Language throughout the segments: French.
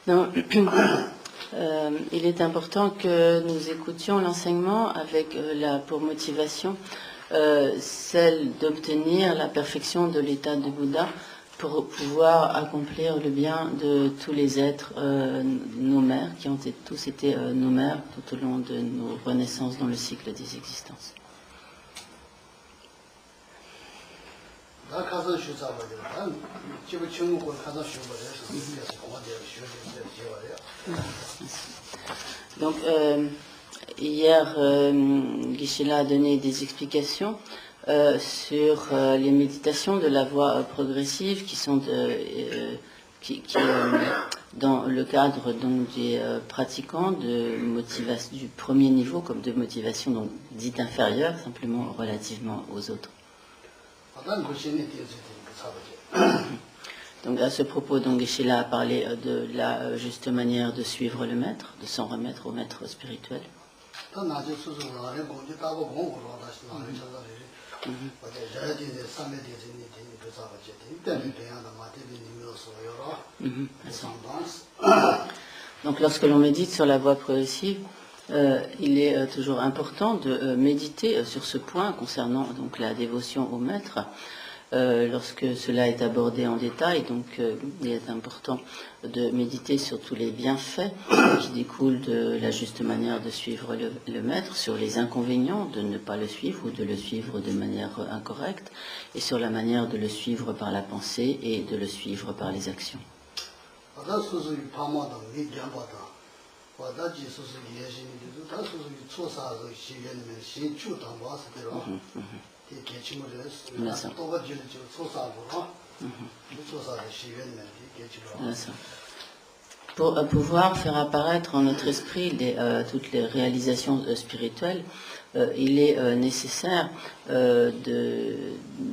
Non, il est important que nous écoutions l'enseignement avec pour motivation celle d'obtenir la perfection de l'état de Bouddha pour pouvoir accomplir le bien de tous les êtres, nos mères, qui ont tous été nos mères tout au long de nos renaissances dans le cycle des existences. Donc, hier, Geshe-la a donné des explications sur les méditations de la voie progressive qui sont dans le cadre donc, des pratiquants du premier niveau comme de motivation donc, dite inférieure, simplement relativement aux autres. Donc à ce propos, donc Geshe-la a parlé de la juste manière de suivre le maître, de s'en remettre au maître spirituel. Donc lorsque l'on médite sur la voie progressive, il est toujours important de méditer sur ce point concernant donc la dévotion au maître. Lorsque cela est abordé en détail, donc il est important de méditer sur tous les bienfaits qui découlent de la juste manière de suivre le maître, sur les inconvénients de ne pas le suivre ou de le suivre de manière incorrecte, et sur la manière de le suivre par la pensée et de le suivre par les actions. Pour pouvoir faire apparaître en notre esprit toutes les réalisations spirituelles, il est nécessaire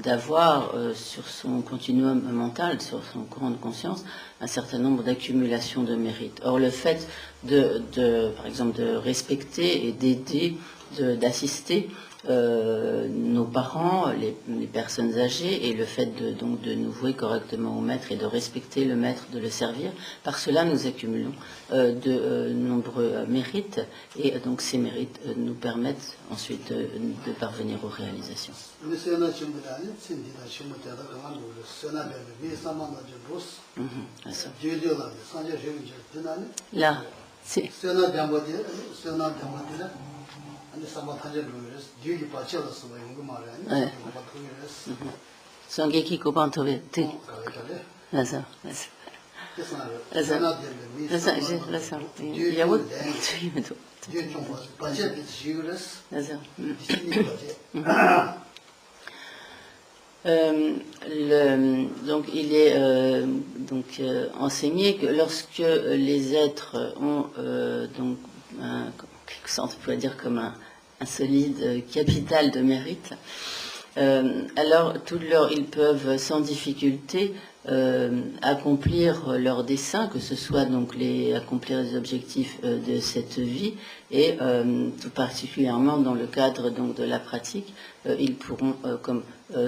d'avoir sur son continuum mental, sur son courant de conscience, un certain nombre d'accumulations de mérites. Or, le fait par exemple, de respecter et d'aider, d'assister nos parents, les personnes âgées, et le fait donc de nous vouer correctement au maître et de respecter le maître, de le servir, par cela nous accumulons de nombreux mérites, et donc ces mérites nous permettent ensuite de parvenir aux réalisations. Là, c'est... Sangeki Kobantobe. Donc il est enseigné que lorsque les êtres ont donc quelque sorte, on pourrait dire comme un solide capital de mérite, alors ils peuvent sans difficulté accomplir leurs desseins, que ce soit donc accomplir les objectifs de cette vie, et tout particulièrement dans le cadre donc de la pratique, ils pourront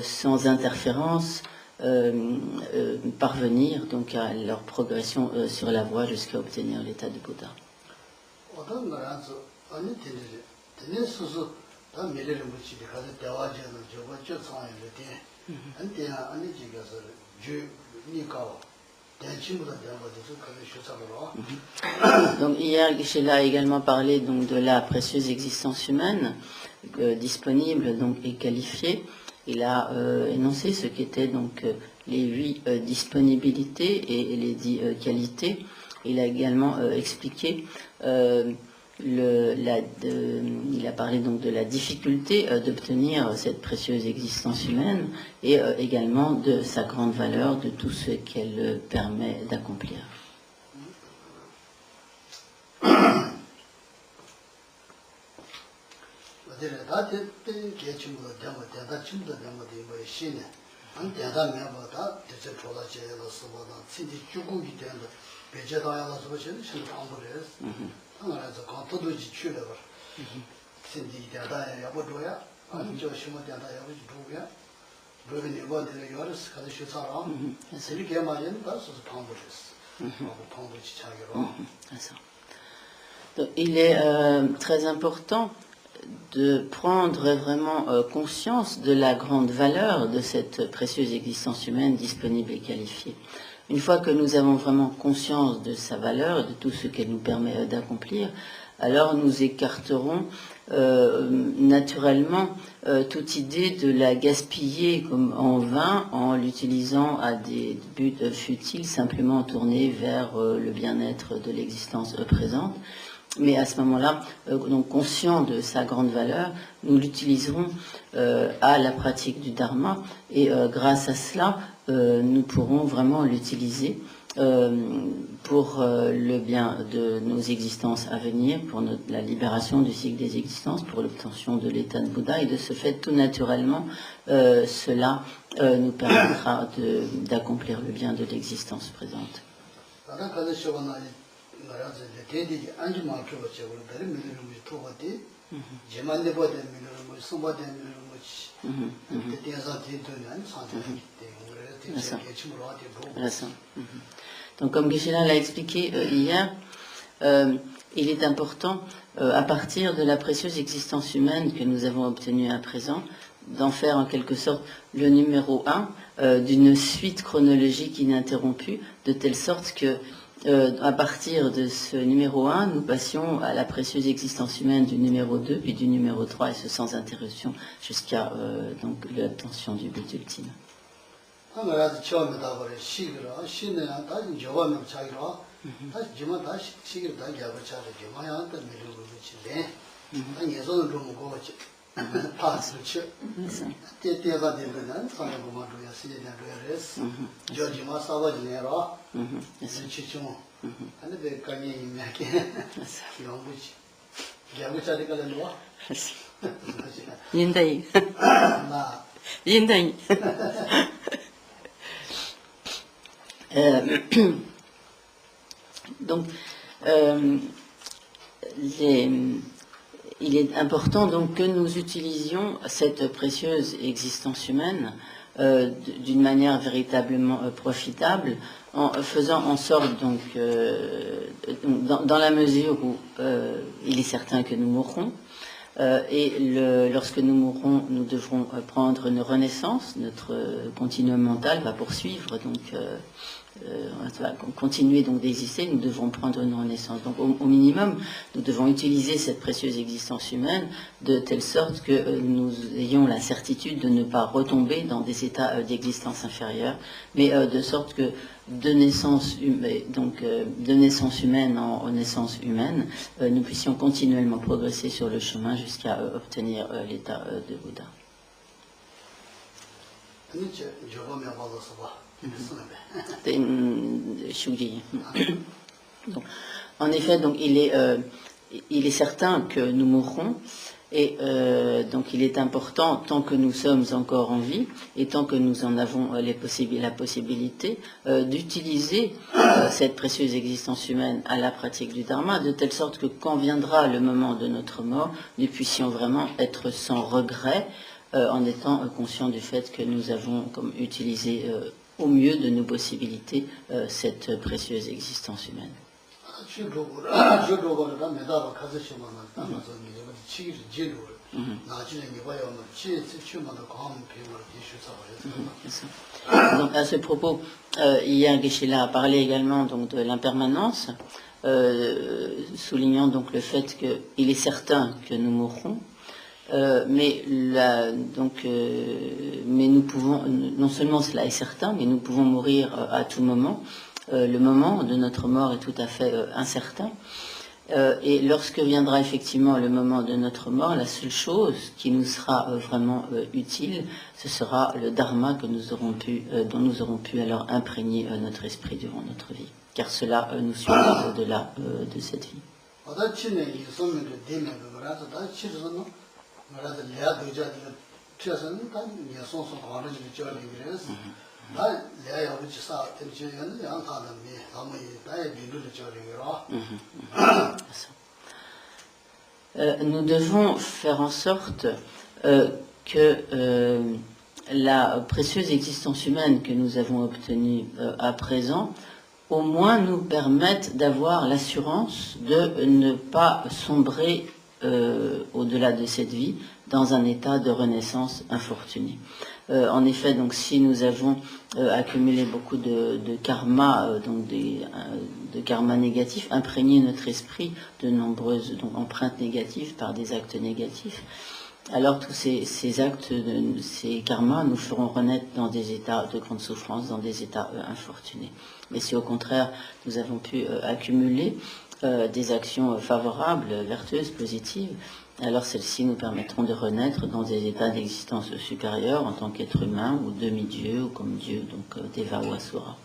sans interférence parvenir donc à leur progression sur la voie jusqu'à obtenir l'état de Bouddha. Donc hier, Geshe-la a également parlé donc de la précieuse existence humaine disponible donc et qualifiée. Il a énoncé ce qu'étaient donc les 8 disponibilités et les 10 qualités. Il a également expliqué il a parlé donc de la difficulté d'obtenir cette précieuse existence humaine et également de sa grande valeur, de tout ce qu'elle permet d'accomplir. Donc, il est très important de prendre vraiment conscience de la grande valeur de cette précieuse existence humaine disponible et qualifiée. Une fois que nous avons vraiment conscience de sa valeur, de tout ce qu'elle nous permet d'accomplir, alors nous écarterons naturellement toute idée de la gaspiller comme en vain en l'utilisant à des buts futiles simplement tournés vers le bien-être de l'existence présente. Mais à ce moment-là, donc conscient de sa grande valeur, nous l'utiliserons à la pratique du dharma et grâce à cela, nous pourrons vraiment l'utiliser pour le bien de nos existences à venir, pour la libération du cycle des existences, pour l'obtention de l'état de Bouddha, et de ce fait, tout naturellement, cela nous permettra d'accomplir le bien de l'existence présente. Donc, comme Geshe-la l'a expliqué hier, il est important, à partir de la précieuse existence humaine que nous avons obtenue à présent, d'en faire en quelque sorte le numéro 1 d'une suite chronologique ininterrompue, de telle sorte que à partir de ce numéro 1, nous passions à la précieuse existence humaine du numéro 2, puis du numéro 3, et ce sans interruption, jusqu'à donc l'obtention du but ultime. Yindai. Yindai. Donc, il est important donc que nous utilisions cette précieuse existence humaine d'une manière véritablement profitable, en faisant en sorte donc dans la mesure où il est certain que nous mourrons. Et lorsque nous mourrons, nous devrons prendre une renaissance. Notre continuum mental va poursuivre, donc va continuer donc d'exister. Nous devrons prendre une renaissance. Donc au minimum, nous devons utiliser cette précieuse existence humaine de telle sorte que nous ayons la certitude de ne pas retomber dans des états d'existence inférieure, mais de sorte que de naissance humaine en naissance humaine, nous puissions continuellement progresser sur le chemin jusqu'à obtenir l'état de Bouddha. Donc, en effet, donc, il est certain que nous mourrons. Et donc il est important, tant que nous sommes encore en vie, et tant que nous en avons la possibilité, d'utiliser cette précieuse existence humaine à la pratique du Dharma, de telle sorte que quand viendra le moment de notre mort, nous puissions vraiment être sans regret, en étant conscients du fait que nous avons comme utilisé au mieux de nos possibilités cette précieuse existence humaine. Donc à ce propos, hier Geshe-la a parlé également donc de l'impermanence, soulignant donc le fait qu'il est certain que nous mourrons, mais nous pouvons, non seulement cela est certain, mais nous pouvons mourir à tout moment. Le moment de notre mort est tout à fait incertain. Et lorsque viendra effectivement le moment de notre mort, la seule chose qui nous sera vraiment utile, ce sera le dharma que nous aurons dont nous aurons pu alors imprégner notre esprit durant notre vie. Car cela nous suivra au-delà de cette vie. Nous devons faire en sorte que la précieuse existence humaine que nous avons obtenue à présent au moins nous permette d'avoir l'assurance de ne pas sombrer au-delà de cette vie dans un état de renaissance infortuné. En effet, donc, si nous avons accumulé beaucoup de karma, donc de karma négatifs, imprégné notre esprit de nombreuses empreintes négatives par des actes négatifs, alors tous ces actes, ces karmas nous feront renaître dans des états de grande souffrance, dans des états infortunés. Mais si au contraire nous avons pu accumuler des actions favorables, vertueuses, positives, alors celles-ci nous permettront de renaître dans des états d'existence supérieure en tant qu'être humain ou demi-dieu ou comme Dieu, donc Deva ou Asura.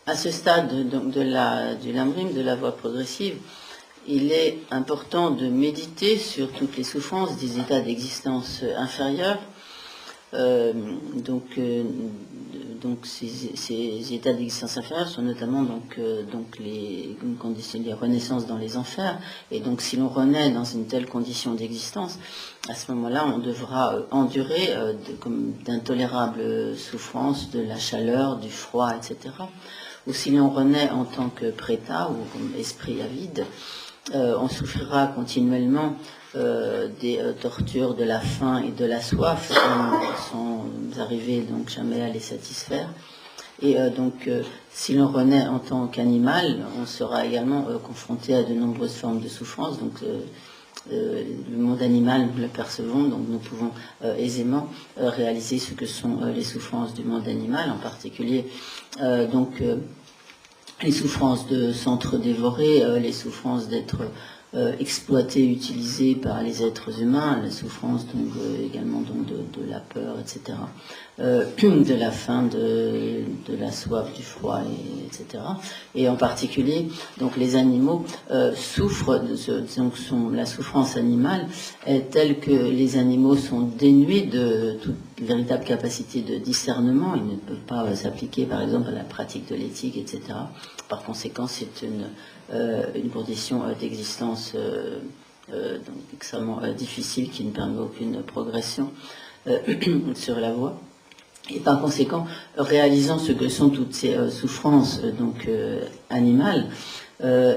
À ce stade donc, du Lamrim, de la voie progressive, il est important de méditer sur toutes les souffrances des états d'existence inférieurs. Donc ces états d'existence inférieure sont notamment les conditions de renaissance dans les enfers. Et donc si l'on renaît dans une telle condition d'existence, à ce moment-là, on devra endurer d'intolérables souffrances, de la chaleur, du froid, etc. Ou si l'on renaît en tant que préta ou comme esprit avide, on souffrira continuellement des tortures de la faim et de la soif sans arriver donc jamais à les satisfaire. Et si l'on renaît en tant qu'animal, on sera également confronté à de nombreuses formes de souffrance. Donc le monde animal, nous le percevons, donc nous pouvons aisément réaliser ce que sont les souffrances du monde animal, en particulier les souffrances de s'entre dévorer, les souffrances d'être exploité, utilisé par les êtres humains, la souffrance également de la peur, etc., de la faim, de la soif, du froid, etc. Et en particulier, donc les animaux souffrent, la souffrance animale est telle que les animaux sont dénués de toute véritable capacité de discernement. Ils ne peuvent pas s'appliquer, par exemple, à la pratique de l'éthique, etc. Par conséquent, c'est une condition d'existence extrêmement difficile qui ne permet aucune progression sur la voie. Et par conséquent, réalisant ce que sont toutes ces souffrances animales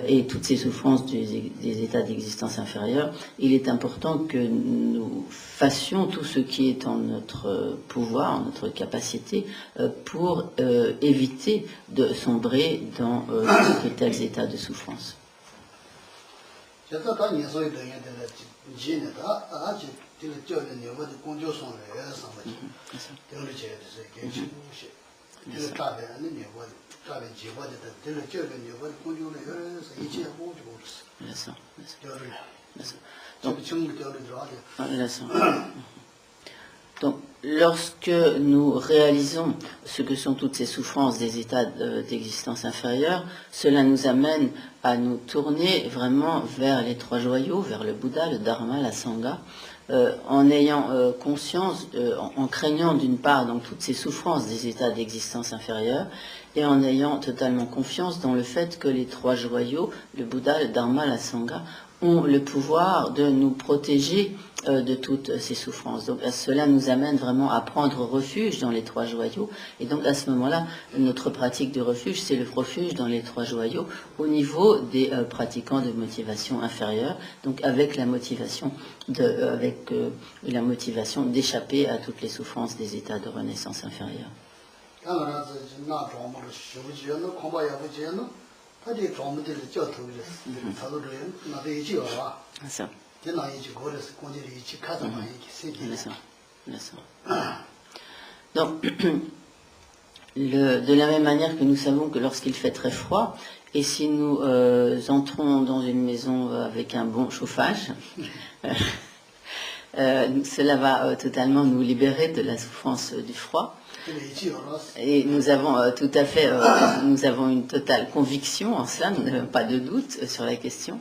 et toutes ces souffrances des états d'existence inférieure, il est important que nous fassions tout ce qui est en notre pouvoir, en notre capacité, pour éviter de sombrer dans de tels états de souffrance. Donc, lorsque nous réalisons ce que sont toutes ces souffrances des états d'existence inférieure, cela nous amène à nous tourner vraiment vers les trois joyaux, vers le Bouddha, le Dharma, la Sangha, en ayant conscience, en craignant d'une part donc toutes ces souffrances des états d'existence inférieure, et en ayant totalement confiance dans le fait que les trois joyaux, le Bouddha, le Dharma, la Sangha, ont le pouvoir de nous protéger de toutes ces souffrances. Donc cela nous amène vraiment à prendre refuge dans les trois joyaux. Et donc à ce moment-là, notre pratique de refuge, c'est le refuge dans les trois joyaux au niveau des pratiquants de motivation inférieure, donc avec la motivation d'échapper à toutes les souffrances des états de renaissance inférieure. Ça. Donc, de la même manière que nous savons que lorsqu'il fait très froid, et si nous entrons dans une maison avec un bon chauffage, cela va totalement nous libérer de la souffrance du froid. Et nous avons tout à fait, nous avons une totale conviction en cela, nous n'avons pas de doute sur la question.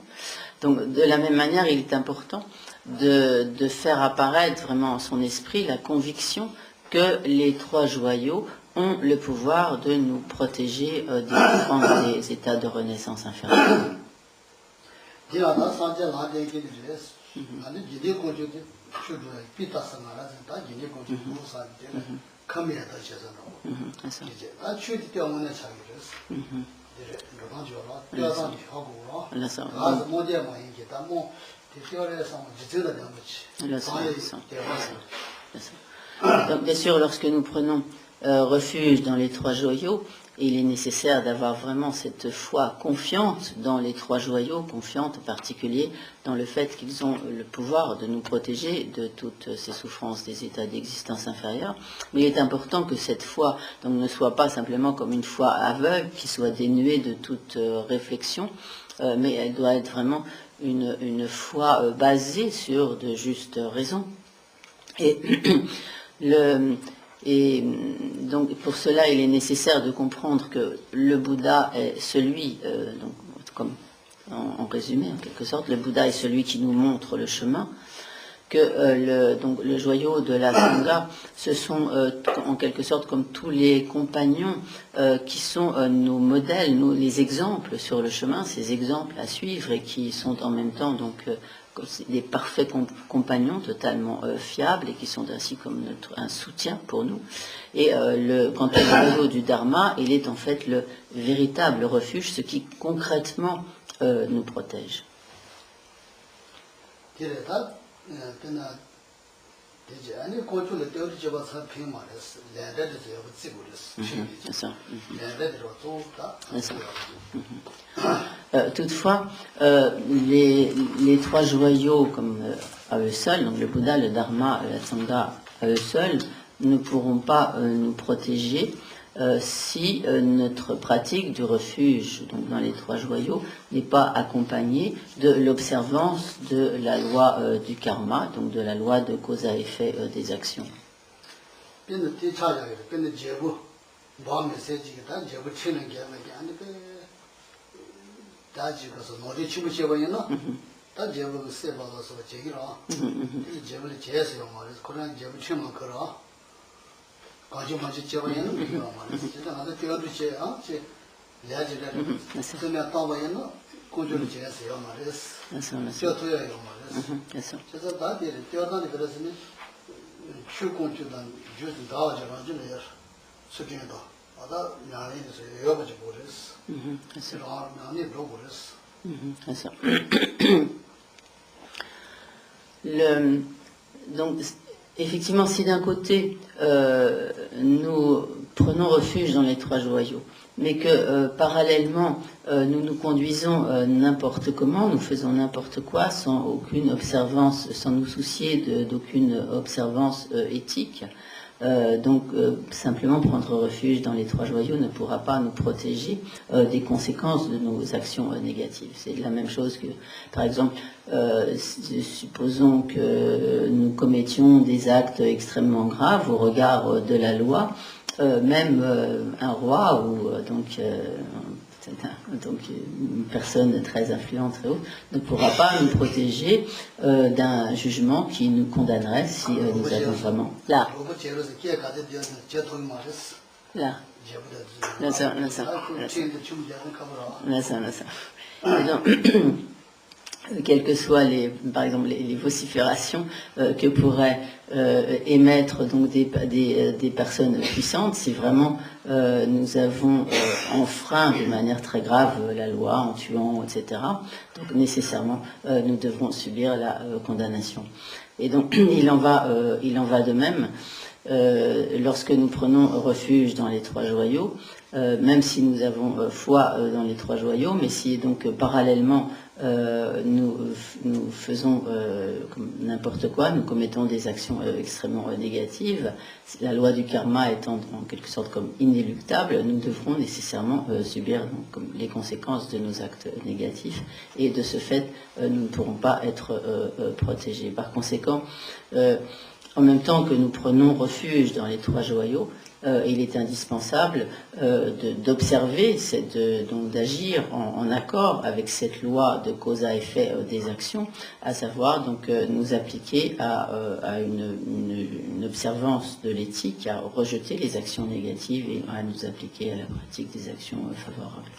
Donc, de la même manière, il est important de faire apparaître vraiment en son esprit la conviction que les trois joyaux ont le pouvoir de nous protéger des souffrances des états de renaissance inférieure. Donc, bien sûr, lorsque nous prenons refuge dans les trois joyaux, il est nécessaire d'avoir vraiment cette foi confiante dans les trois joyaux, confiante en particulier dans le fait qu'ils ont le pouvoir de nous protéger de toutes ces souffrances des états d'existence inférieure. Mais il est important que cette foi donc, ne soit pas simplement comme une foi aveugle, qui soit dénuée de toute réflexion, mais elle doit être vraiment une foi basée sur de justes raisons. Et donc pour cela, il est nécessaire de comprendre que le Bouddha est celui, donc, comme en résumé en quelque sorte, le Bouddha est celui qui nous montre le chemin, que donc, le joyau de la Sangha, ce sont en quelque sorte comme tous les compagnons qui sont nos modèles, les exemples sur le chemin, ces exemples à suivre et qui sont en même temps donc des parfaits compagnons totalement fiables et qui sont ainsi comme un soutien pour nous. Et quant au joyau du Dharma, il est en fait le véritable refuge, ce qui concrètement nous protège. Toutefois, les trois joyaux comme à eux seuls, donc le Bouddha, le Dharma, la Sangha à eux seuls, ne pourront pas nous protéger si notre pratique du refuge donc dans les trois joyaux n'est pas accompagnée de l'observance de la loi du karma, donc de la loi de cause à effet des actions. Donc, effectivement, si d'un côté nous prenons refuge dans les trois joyaux, mais que parallèlement nous nous conduisons n'importe comment, nous faisons n'importe quoi sans aucune observance, sans nous soucier d'aucune observance éthique, donc simplement prendre refuge dans les trois joyaux ne pourra pas nous protéger des conséquences de nos actions négatives. C'est la même chose que, par exemple, supposons que nous commettions des actes extrêmement graves au regard de la loi, même un roi ou donc une personne très influente et autre, ne pourra pas nous protéger d'un jugement qui nous condamnerait si nous avons vraiment... Là. quelles que soient par exemple les vociférations que pourraient émettre donc des personnes puissantes, si vraiment nous avons enfreint de manière très grave la loi en tuant, etc. Donc nécessairement nous devrons subir la condamnation. Et donc il en va de même lorsque nous prenons refuge dans les trois joyaux, même si nous avons foi dans les trois joyaux, mais si donc parallèlement nous faisons n'importe quoi, nous commettons des actions extrêmement négatives, la loi du karma étant en quelque sorte comme inéluctable, nous devrons nécessairement subir donc, comme les conséquences de nos actes négatifs, et de ce fait, nous ne pourrons pas être protégés. Par conséquent, en même temps que nous prenons refuge dans les trois joyaux, il est indispensable d'observer, donc d'agir en accord avec cette loi de cause à effet des actions, à savoir donc nous appliquer à une observance de l'éthique, à rejeter les actions négatives et à nous appliquer à la pratique des actions favorables.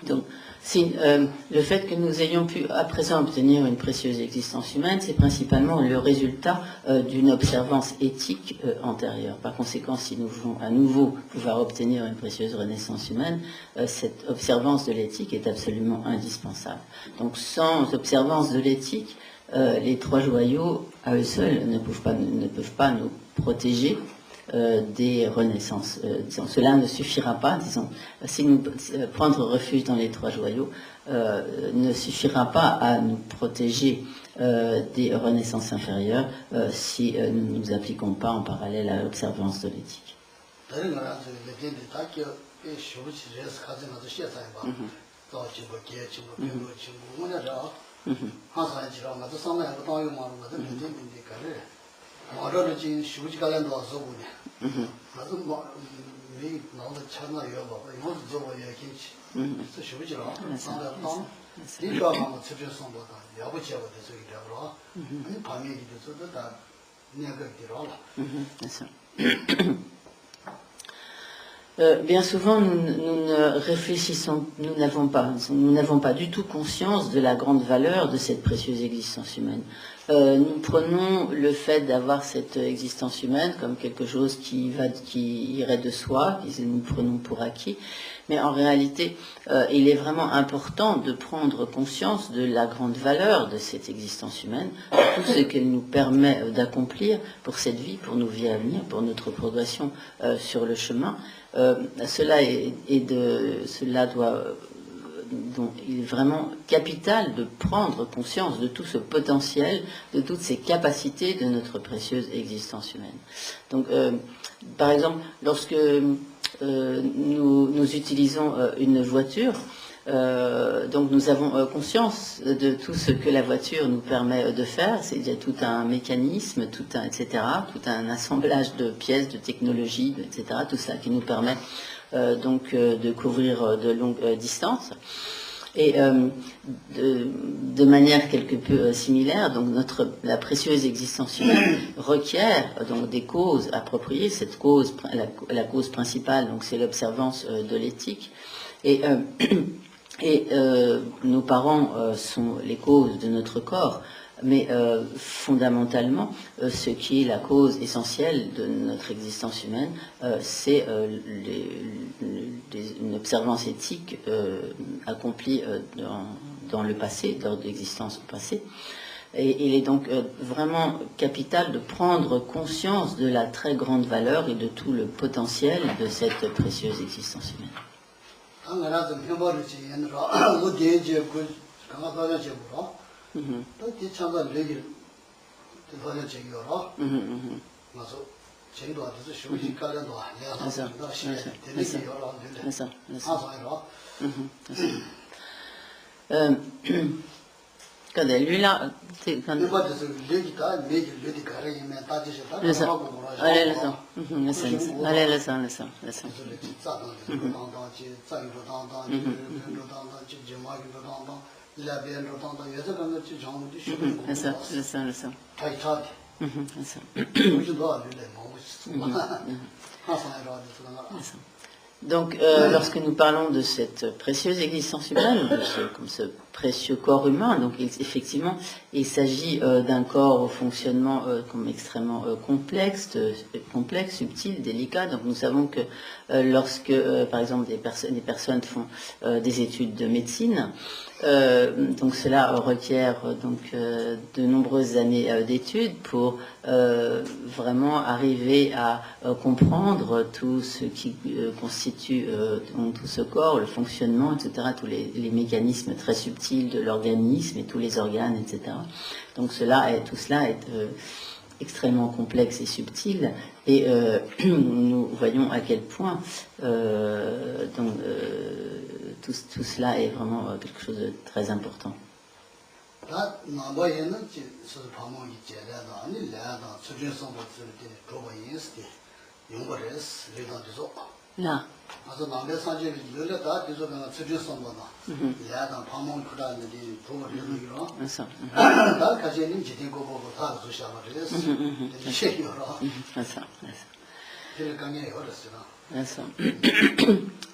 Donc, le fait que nous ayons pu à présent obtenir une précieuse existence humaine, c'est principalement le résultat d'une observance éthique antérieure. Par conséquent, si nous voulons à nouveau pouvoir obtenir une précieuse renaissance humaine, cette observance de l'éthique est absolument indispensable. Donc, sans observance de l'éthique, les trois joyaux à eux seuls ne peuvent pas nous protéger des renaissances. Cela ne suffira pas, disons, si nous prendre refuge dans les trois joyaux ne suffira pas à nous protéger des renaissances inférieures si nous ne nous appliquons pas en parallèle à l'observance de l'éthique. Bien souvent, nous ne réfléchissons, nous n'avons pas du tout conscience de la grande valeur de cette précieuse existence humaine. Nous prenons le fait d'avoir cette existence humaine comme quelque chose qui irait de soi, que nous prenons pour acquis, mais en réalité, il est vraiment important de prendre conscience de la grande valeur de cette existence humaine, de tout ce qu'elle nous permet d'accomplir pour cette vie, pour nos vies à venir, pour notre progression sur le chemin. Donc, il est vraiment capital de prendre conscience de tout ce potentiel, de toutes ces capacités de notre précieuse existence humaine. Donc, par exemple, lorsque nous utilisons une voiture, donc nous avons conscience de tout ce que la voiture nous permet de faire. Il y a tout un mécanisme, etc., tout un assemblage de pièces, de technologies, etc., tout ça qui nous permet donc de couvrir de longues distances. Et de manière quelque peu similaire, donc la précieuse existence humaine requiert donc des causes appropriées. Cette cause, la cause principale, donc c'est l'observance de l'éthique. Et nos parents sont les causes de notre corps, mais fondamentalement, ce qui est la cause essentielle de notre existence humaine, c'est une observance éthique accomplie dans le passé, lors de l'existence passée. Et il est donc vraiment capital de prendre conscience de la très grande valeur et de tout le potentiel de cette précieuse existence humaine. Donc, lorsque nous parlons de cette précieuse existence humaine, comme ce précieux corps humain, donc effectivement, il s'agit d'un corps au fonctionnement comme extrêmement complexe, subtil, délicat. Donc, nous savons que lorsque, par exemple, des personnes font des études de médecine, donc cela requiert de nombreuses années d'études pour vraiment arriver à comprendre tout ce qui constitue tout ce corps, le fonctionnement, etc., tous les mécanismes très subtils de l'organisme et tous les organes, etc. Donc tout cela est extrêmement complexe et subtil, et nous voyons à quel point tout cela est vraiment quelque chose de très important. Là.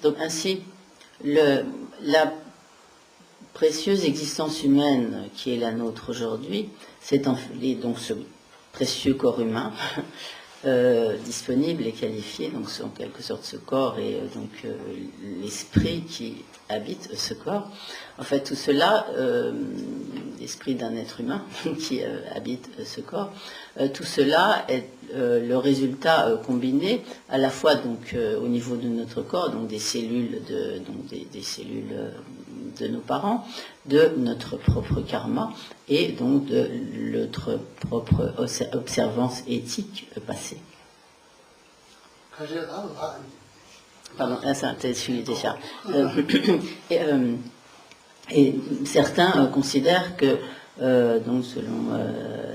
Donc ainsi, la précieuse existence humaine qui est la nôtre aujourd'hui, c'est donc ce précieux corps humain disponible et qualifié, donc en quelque sorte ce corps et l'esprit qui habite ce corps. En fait, tout cela, l'esprit d'un être humain qui habite ce corps, tout cela est le résultat combiné à la fois au niveau de notre corps, donc des cellules des cellules de nos parents, de notre propre karma et donc de notre propre observance éthique passée. Pardon, ça, je suis déjà. Et certains considèrent que, selon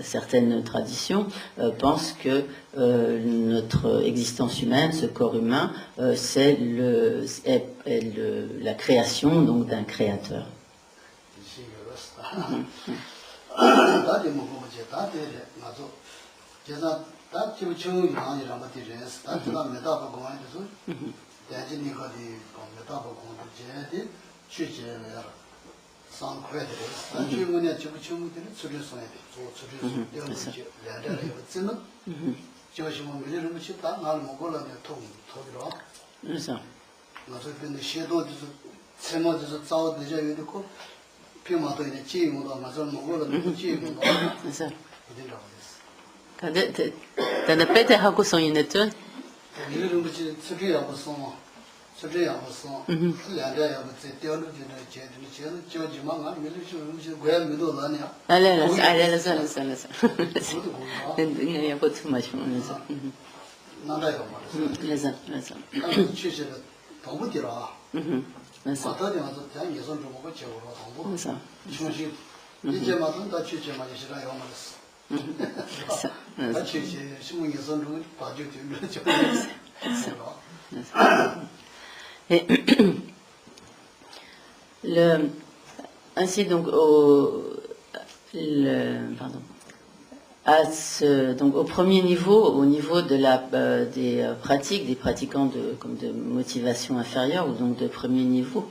certaines traditions, pensent que notre existence humaine, ce corps humain, c'est la création d'un créateur. Ainsi donc au premier niveau, au niveau de des pratiquants de motivation inférieure ou donc de premier niveau.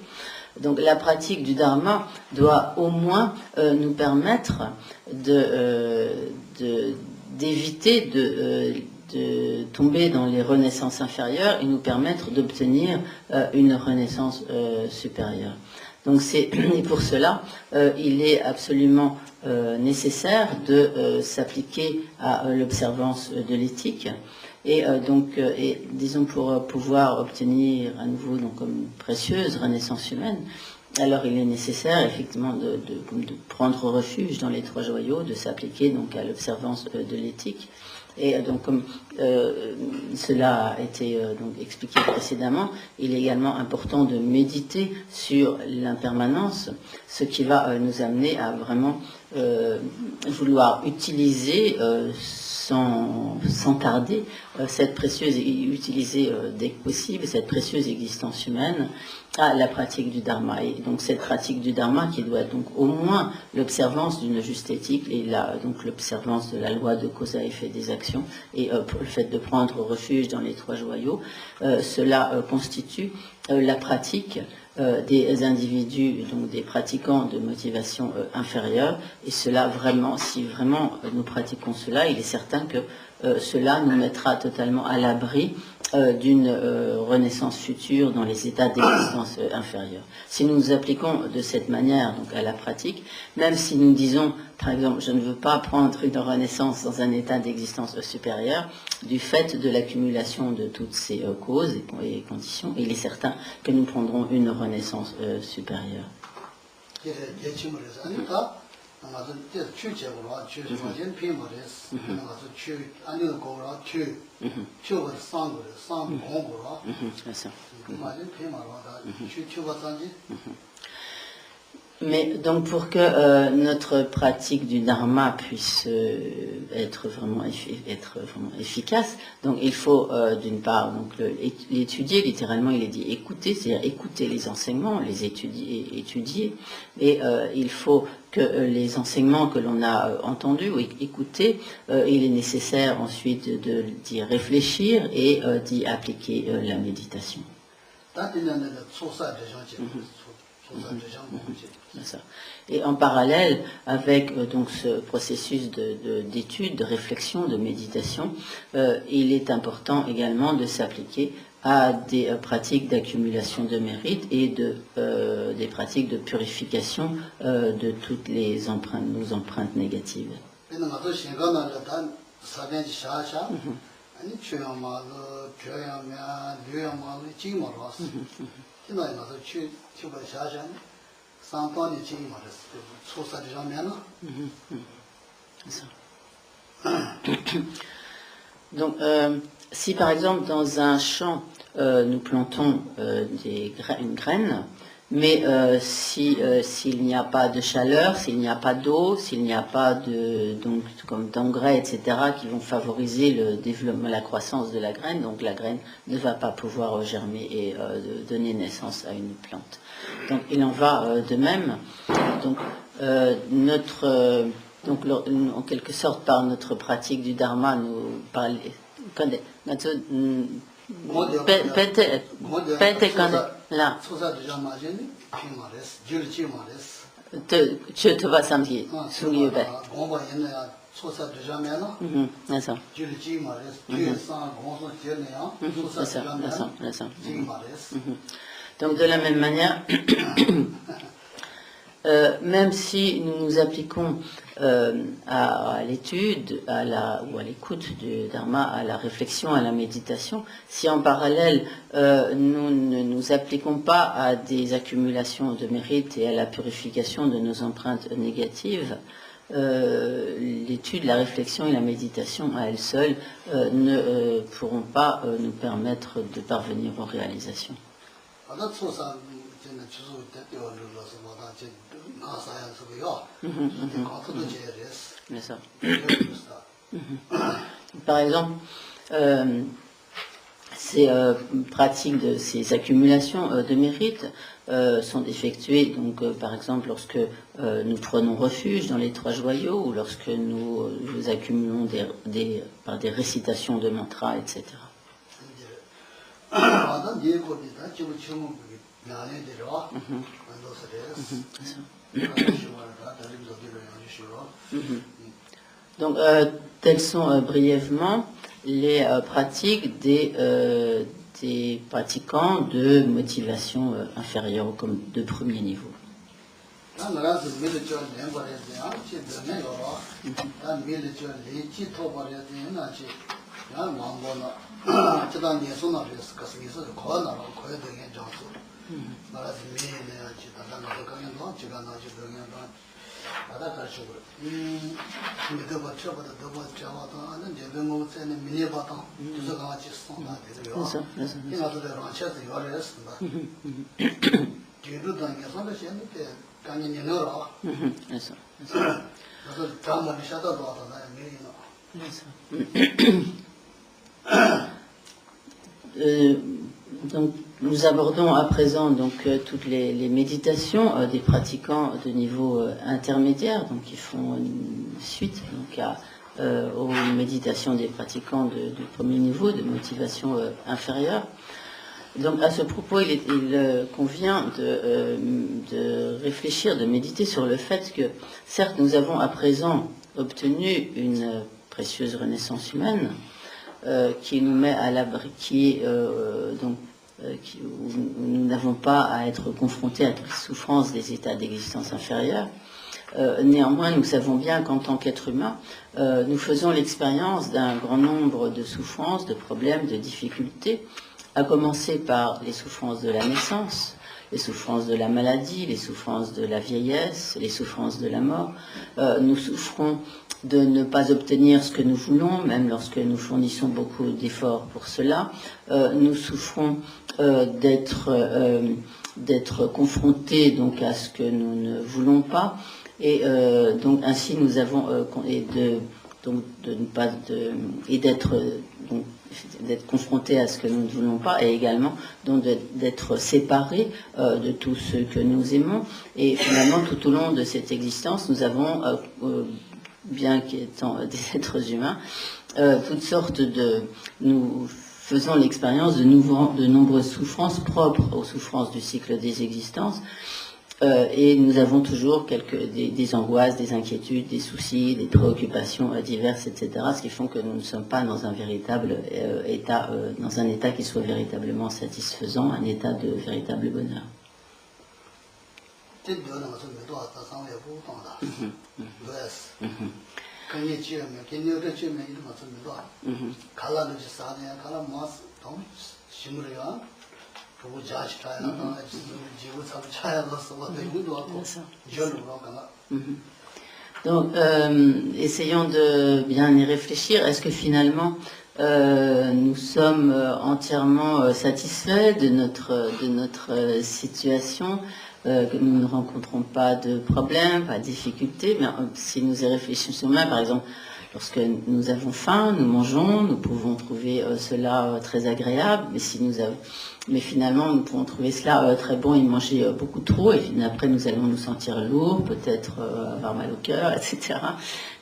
Donc la pratique du dharma doit au moins nous permettre d'éviter de tomber dans les renaissances inférieures et nous permettre d'obtenir une renaissance supérieure. Donc et pour cela, il est absolument nécessaire de s'appliquer à l'observance de l'éthique. Et disons pour pouvoir obtenir à nouveau comme une précieuse renaissance humaine, alors il est nécessaire effectivement de prendre refuge dans les trois joyaux, de s'appliquer à l'observance de l'éthique. Et donc comme cela a été donc expliqué précédemment, il est également important de méditer sur l'impermanence, ce qui va nous amener à vraiment vouloir utiliser sans tarder cette précieuse, utiliser dès que possible cette précieuse existence humaine à la pratique du Dharma. Et donc cette pratique du Dharma qui doit être donc au moins l'observance d'une juste éthique et donc l'observance de la loi de cause à effet des actions et le fait de prendre refuge dans les trois joyaux, cela constitue la pratique des individus, donc des pratiquants de motivation inférieure, et cela vraiment, si vraiment nous pratiquons cela, il est certain que cela nous mettra totalement à l'abri d'une renaissance future dans les états d'existence inférieure. Si nous nous appliquons de cette manière donc à la pratique, même si nous disons, par exemple, je ne veux pas prendre une renaissance dans un état d'existence supérieur, du fait de l'accumulation de toutes ces causes et conditions, il est certain que nous prendrons une renaissance supérieure. Mais donc pour que notre pratique du Dharma puisse être vraiment efficace, donc il faut d'une part donc l'étudier, littéralement il est dit écouter, c'est-à-dire écouter les enseignements, les étudier, et il faut que les enseignements que l'on a entendus ou écoutés, il est nécessaire ensuite d'y réfléchir et d'y appliquer la méditation. Et en parallèle avec donc ce processus d'étude, de réflexion, de méditation, il est important également de s'appliquer à des pratiques d'accumulation de mérite et des pratiques de purification de toutes nos empreintes négatives. Donc, si par exemple dans un champ nous plantons une graine, mais s'il n'y a pas de chaleur, s'il n'y a pas d'eau, s'il n'y a pas d'engrais, etc., qui vont favoriser le développement, la croissance de la graine, donc la graine ne va pas pouvoir germer et donner naissance à une plante. Donc il en va de même. Donc en quelque sorte par notre pratique du Dharma, donc de la même manière, même si nous nous appliquons à l'étude, ou à l'écoute du Dharma, à la réflexion, à la méditation, si en parallèle nous ne nous appliquons pas à des accumulations de mérite et à la purification de nos empreintes négatives, l'étude, la réflexion et la méditation à elles seules ne pourront pas nous permettre de parvenir aux réalisations. Par exemple, ces pratiques de ces accumulations de mérite sont effectuées donc par exemple lorsque nous prenons refuge dans les trois joyaux ou lorsque nous accumulons par des récitations de mantras, etc. Donc, telles sont brièvement les pratiques des pratiquants de motivation inférieure, comme de premier niveau. Donc, nous abordons à présent toutes les méditations des pratiquants de niveau intermédiaire, donc qui font une suite aux méditations des pratiquants du premier niveau de motivation inférieure. Donc à ce propos, il convient de réfléchir, de méditer sur le fait que, certes, nous avons à présent obtenu une précieuse renaissance humaine qui nous met à l'abri, où nous n'avons pas à être confrontés à toutes les souffrances des états d'existence inférieure. Néanmoins, nous savons bien qu'en tant qu'être humain, nous faisons l'expérience d'un grand nombre de souffrances, de problèmes, de difficultés, à commencer par les souffrances de la naissance, les souffrances de la maladie, les souffrances de la vieillesse, les souffrances de la mort. Nous souffrons de ne pas obtenir ce que nous voulons, même lorsque nous fournissons beaucoup d'efforts pour cela. Nous souffrons d'être confrontés donc à ce que nous ne voulons pas, et donc ainsi nous avons d'être confrontés à ce que nous ne voulons pas, et également donc d'être séparés de tout ce que nous aimons. Et finalement, tout au long de cette existence, nous avons, bien qu'étant des êtres humains, toutes sortes nous faisons l'expérience de nombreuses souffrances propres aux souffrances du cycle des existences. Et nous avons toujours des angoisses, des inquiétudes, des soucis, des préoccupations diverses, etc., ce qui font que nous ne sommes pas dans un véritable état, dans un état qui soit véritablement satisfaisant, un état de véritable bonheur. Donc, essayons de bien y réfléchir. Est-ce que finalement, nous sommes entièrement satisfaits de notre situation, que nous ne rencontrons pas de problèmes, pas de difficultés? Mais si nous y réfléchissons bien, par exemple, lorsque nous avons faim, nous mangeons, nous pouvons trouver cela très agréable, mais finalement nous pouvons trouver cela très bon et manger beaucoup trop, et après nous allons nous sentir lourds, peut-être avoir mal au cœur, etc.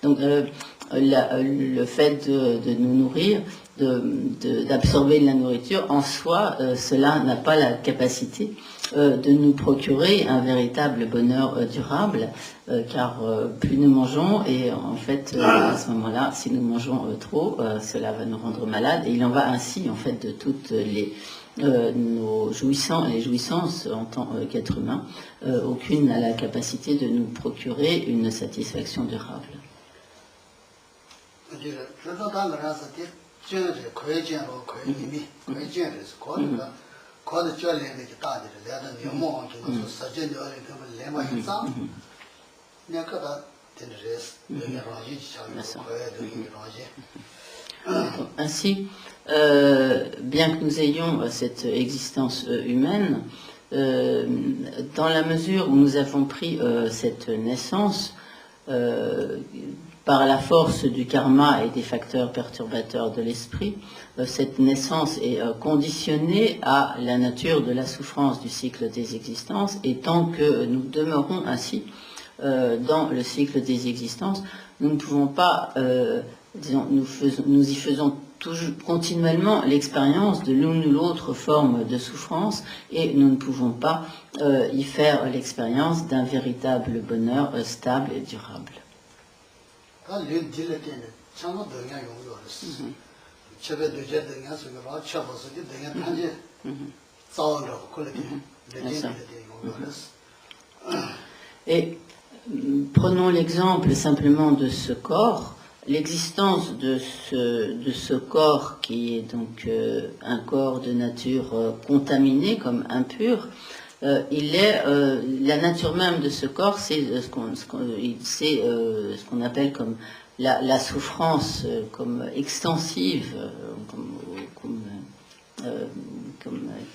Donc le fait de nous nourrir, d'absorber de la nourriture, en soi, cela n'a pas la capacité de nous procurer un véritable bonheur durable, car plus nous mangeons, et en fait à ce moment-là, si nous mangeons trop, cela va nous rendre malades, et il en va ainsi en fait de toutes nos jouissances en tant qu'être humain. Aucune n'a la capacité de nous procurer une satisfaction durable. Ainsi, bien que nous ayons cette existence humaine, dans la mesure où nous avons pris cette naissance par la force du karma et des facteurs perturbateurs de l'esprit, cette naissance est conditionnée à la nature de la souffrance du cycle des existences, et tant que nous demeurons ainsi dans le cycle des existences, nous ne pouvons pas, nous y faisons toujours continuellement l'expérience de l'une ou l'autre forme de souffrance, et nous ne pouvons pas y faire l'expérience d'un véritable bonheur stable et durable. Et prenons l'exemple simplement de ce corps. L'existence de ce corps, qui est donc un corps de nature contaminée comme impur, il est la nature même de ce corps, c'est ce qu'on appelle comme la souffrance comme extensive,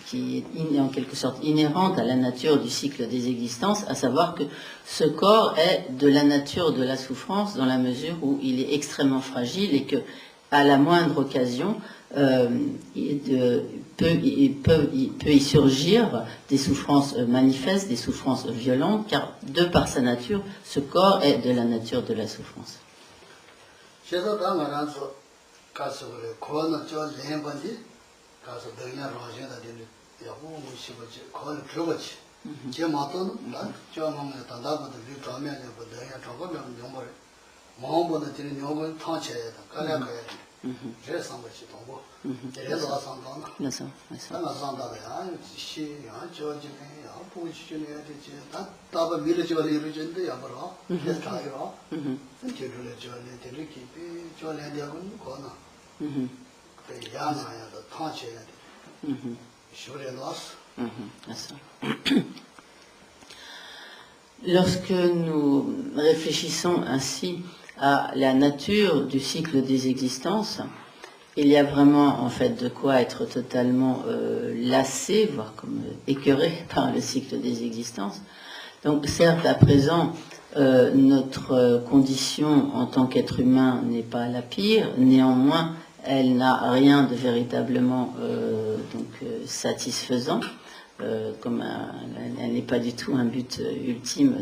qui est en quelque sorte inhérente à la nature du cycle des existences, à savoir que ce corps est de la nature de la souffrance dans la mesure où il est extrêmement fragile et que à la moindre occasion il peut y surgir des souffrances manifestes, des souffrances violentes, car de par sa nature, ce corps est de la nature de la souffrance. Lorsque nous réfléchissons ainsi à la nature du cycle des existences, il y a vraiment en fait de quoi être totalement lassé, voire comme écœuré par le cycle des existences. Donc certes, à présent, notre condition en tant qu'être humain n'est pas la pire, néanmoins, elle n'a rien de véritablement satisfaisant. Comme elle n'est pas du tout un but ultime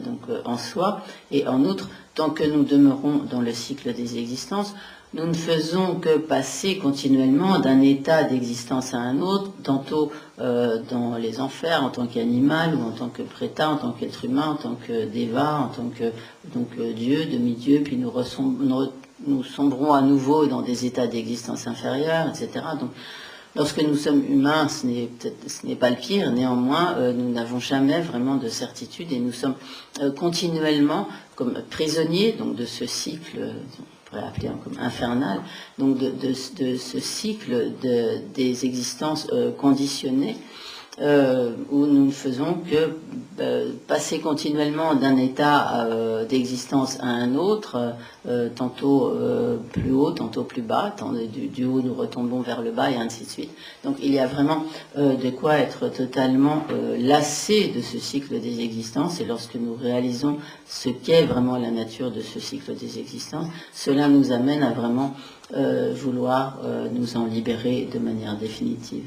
en soi. Et en outre, tant que nous demeurons dans le cycle des existences, nous ne faisons que passer continuellement d'un état d'existence à un autre, tantôt dans les enfers en tant qu'animal, ou en tant que préta, en tant qu'être humain, en tant que déva, en tant que Dieu, demi-dieu, puis nous sombrons à nouveau dans des états d'existence inférieure, etc. Donc, lorsque nous sommes humains, ce n'est pas le pire, néanmoins, nous n'avons jamais vraiment de certitude et nous sommes continuellement comme prisonniers de ce cycle, on pourrait appeler comme infernal, donc de ce cycle des existences conditionnées, où nous ne faisons que passer continuellement d'un état d'existence à un autre, tantôt plus haut, tantôt plus bas, du haut nous retombons vers le bas et ainsi de suite. Donc il y a vraiment de quoi être totalement lassé de ce cycle des existences, et lorsque nous réalisons ce qu'est vraiment la nature de ce cycle des existences, cela nous amène à vraiment vouloir nous en libérer de manière définitive.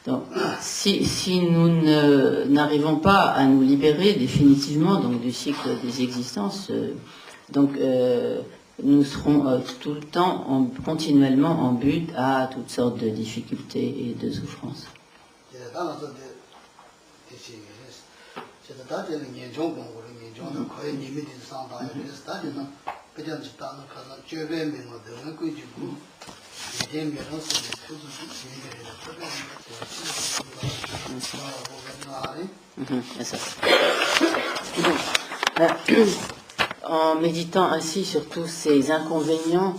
Donc, si nous n'arrivons pas à nous libérer définitivement du cycle des existences, nous serons tout le temps continuellement en but à toutes sortes de difficultés et de souffrances. En méditant ainsi sur tous ces inconvénients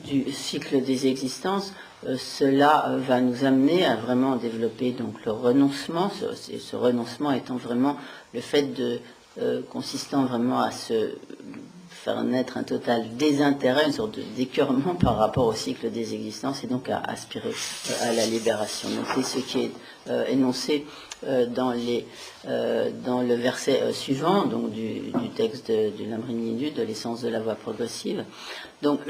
du cycle des existences, cela va nous amener à vraiment développer le renoncement, ce renoncement étant vraiment le fait consistant vraiment à se faire naître un total désintérêt, une sorte d'écœurement par rapport au cycle des existences, et donc à aspirer à la libération. Donc c'est ce qui est énoncé dans le verset suivant, donc du texte de l'Amrini, de l'essence de la voie progressive. Donc,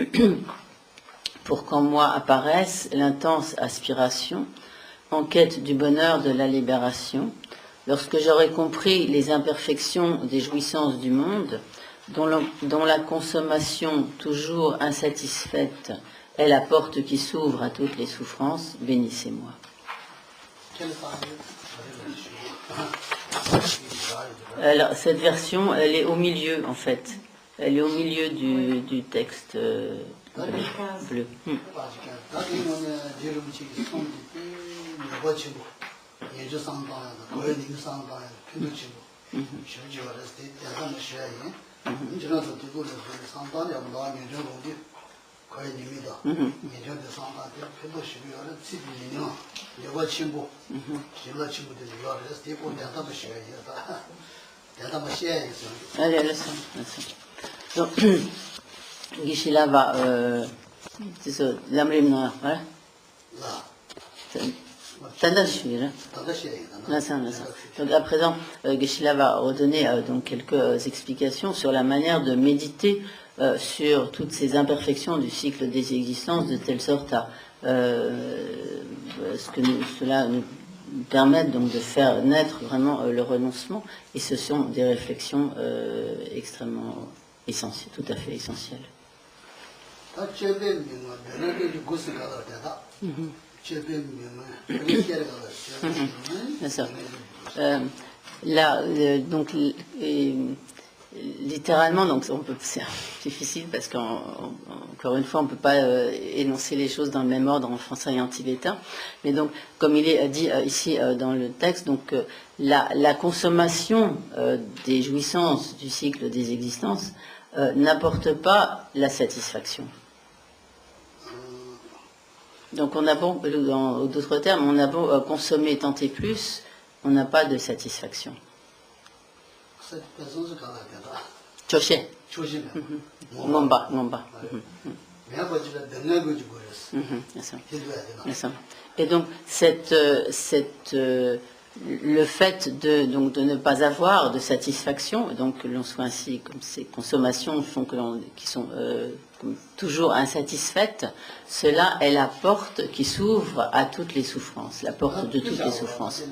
pour qu'en moi apparaisse l'intense aspiration en quête du bonheur de la libération, lorsque j'aurai compris les imperfections des jouissances du monde, dont la consommation toujours insatisfaite est la porte qui s'ouvre à toutes les souffrances, bénissez-moi. Alors, cette version, elle est au milieu, en fait. Elle est au milieu du texte bleu. Allez, laisse-moi. Donc, Geshe-la va... c'est ça, l'amrimna, voilà. Donc à présent, Geshe-la va redonner donc quelques explications sur la manière de méditer sur toutes ces imperfections du cycle des existences, de telle sorte à ce que cela nous permette donc de faire naître vraiment le renoncement. Et ce sont des réflexions extrêmement essentielles, tout à fait essentielles. Là, donc, littéralement, donc c'est difficile parce qu'encore une fois, on ne peut pas énoncer les choses dans le même ordre en français et en tibétain. Mais donc, comme il est dit ici dans le texte, donc la consommation des jouissances du cycle des existences n'apporte pas la satisfaction. Donc on a beau, en d'autres termes, on a beau consommer tant et plus, on n'a pas de satisfaction. Choshe. Ngomba. Et donc le fait de ne pas avoir de satisfaction, donc que l'on soit ainsi, comme ces consommations font qui sont toujours insatisfaites, cela est la porte qui s'ouvre à toutes les souffrances, la porte de toutes les souffrances.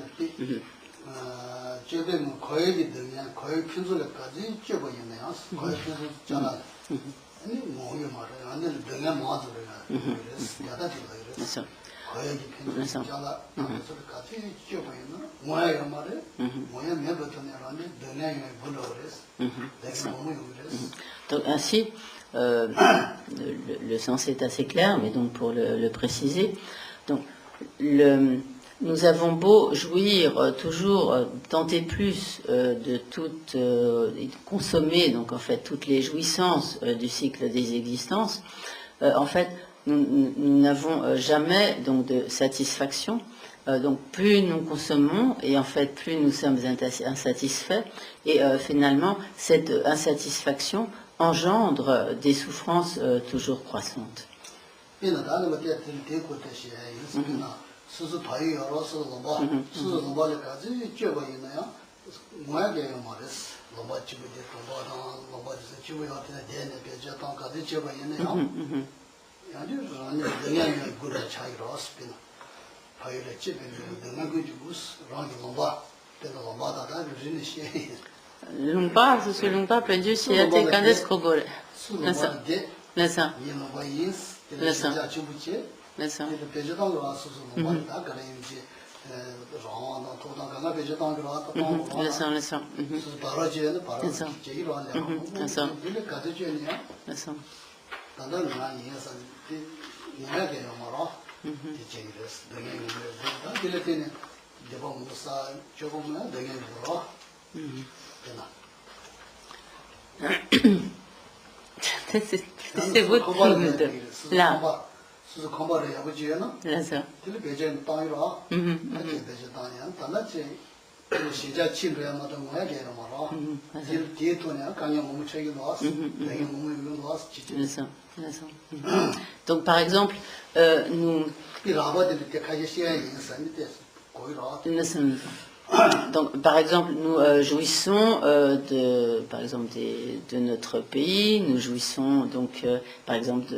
Donc ainsi, le sens est assez clair, mais donc pour le préciser, donc nous avons beau jouir toujours tant et plus de toutes, consommer donc en fait toutes les jouissances du cycle des existences, en fait nous n'avons jamais donc de satisfaction. Donc plus nous consommons et en fait plus nous sommes insatisfaits et finalement cette insatisfaction engendre des souffrances toujours croissantes. Lumpa, ce lumpa pendu si a te candes kogore. Nasa. Nasa. Nasa. Nasa. C'est votre timide. Là. Là, ça. Donc par exemple, nous donc, par exemple, nous jouissons de notre pays, nous jouissons donc, par exemple,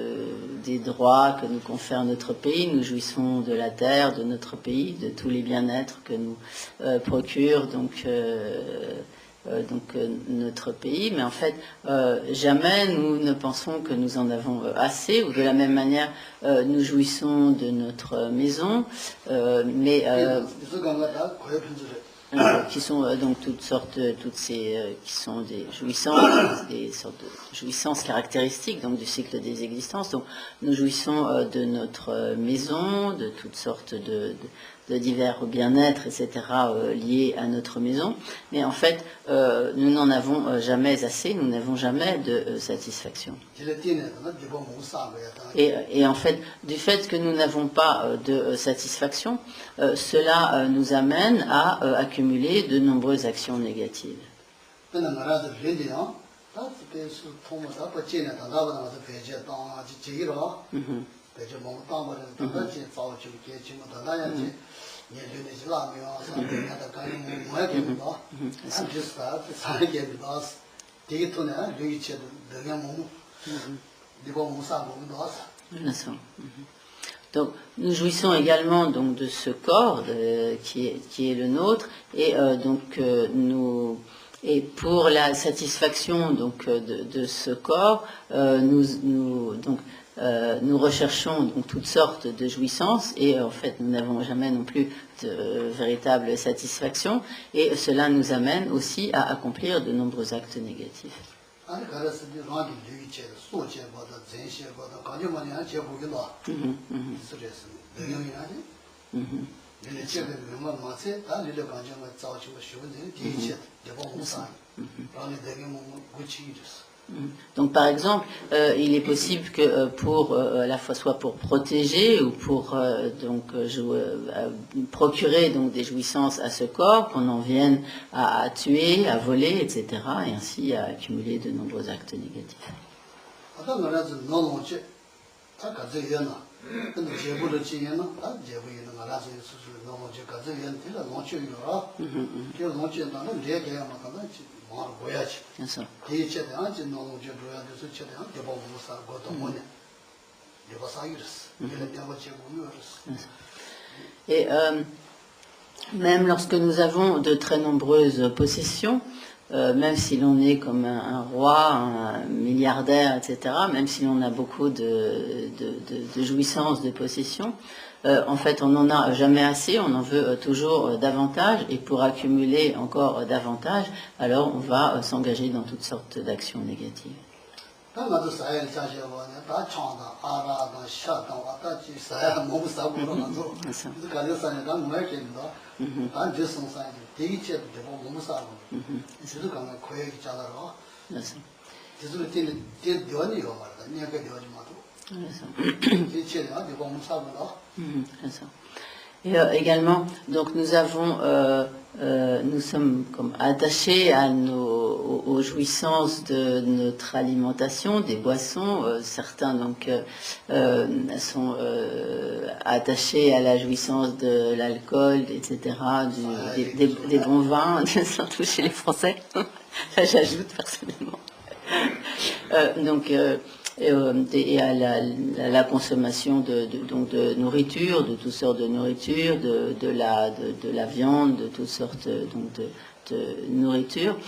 des droits que nous confère notre pays, nous jouissons de la terre, de notre pays, de tous les bien-être que nous procure notre pays, mais en fait, jamais nous ne pensons que nous en avons assez, ou de la même manière, nous jouissons de notre maison, mais qui sont donc toutes ces qui sont des jouissances, des sortes de jouissances caractéristiques donc du cycle des existences. Donc nous jouissons de notre maison, de toutes sortes de de divers bien-être, etc., liés à notre maison. Mais en fait, nous n'en avons jamais assez, nous n'avons jamais de satisfaction. Et en fait, du fait que nous n'avons pas de satisfaction, cela nous amène à accumuler de nombreuses actions négatives. Donc, nous jouissons également donc de ce corps qui est le nôtre, et et pour la satisfaction donc de ce corps, nous recherchons donc toutes sortes de jouissances, et en fait nous n'avons jamais non plus de véritable satisfaction, et cela nous amène aussi à accomplir de nombreux actes négatifs. Donc par exemple, il est possible que pour à la fois soit pour protéger ou pour procurer donc des jouissances à ce corps, qu'on en vienne à tuer, à voler, etc., et ainsi à accumuler de nombreux actes négatifs. Et même lorsque nous avons de très nombreuses possessions, même si l'on est comme un roi, un milliardaire, etc., même si l'on a beaucoup de jouissances, de possessions, en fait, on n'en a jamais assez, on en veut toujours davantage, et pour accumuler encore davantage, alors on va s'engager dans toutes sortes d'actions négatives. Et également, donc nous sommes comme attachés aux jouissances de notre alimentation, des boissons. Certains donc sont attachés à la jouissance de l'alcool, etc., des bons vins, surtout chez les Français. Ça, j'ajoute personnellement. Et à la consommation de nourriture, de toutes sortes de nourriture, de la viande, de toutes sortes donc de nourriture.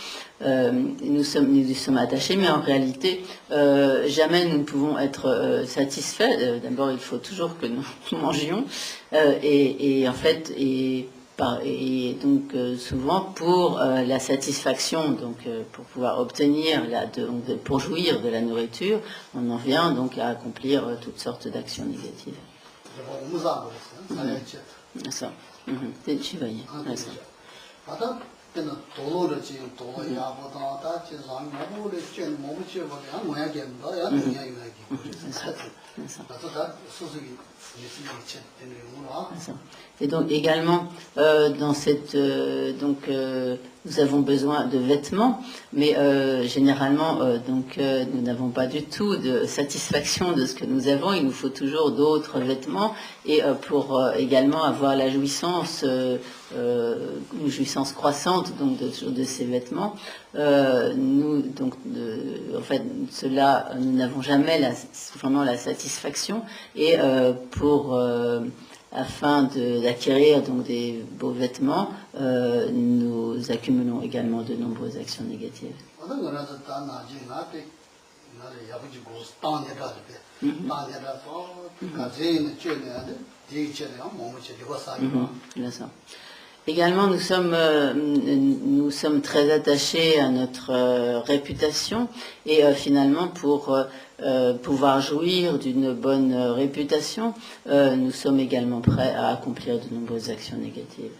Nous sommes attachés, mais en réalité, jamais nous ne pouvons être satisfaits. D'abord, il faut toujours que nous mangions, et en fait, et donc souvent pour la satisfaction, donc pour pouvoir obtenir, pour jouir de la nourriture, on en vient donc à accomplir toutes sortes d'actions négatives. Ça. Et donc également dans cette nous avons besoin de vêtements, mais généralement nous n'avons pas du tout de satisfaction de ce que nous avons. Il nous faut toujours d'autres vêtements, et pour également avoir la jouissance, une jouissance croissante donc de ces vêtements, nous en fait cela nous n'avons jamais vraiment la satisfaction, et afin d'acquérir donc des beaux vêtements, nous accumulons également de nombreuses actions négatives. Également, nous sommes très attachés à notre réputation et finalement, pour pouvoir jouir d'une bonne réputation, nous sommes également prêts à accomplir de nombreuses actions négatives.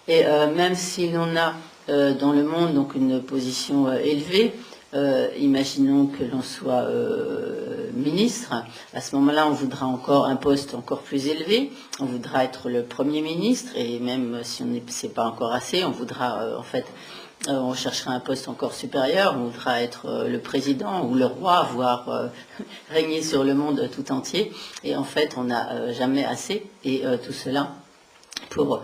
Et même si l'on a dans le monde donc une position élevée, imaginons que l'on soit ministre, à ce moment-là on voudra encore un poste encore plus élevé, on voudra être le Premier ministre, et même si c'est pas encore assez, on voudra en fait on cherchera un poste encore supérieur, on voudra être le président ou le roi, voire régner sur le monde tout entier. Et en fait, on n'a jamais assez. Et tout cela pour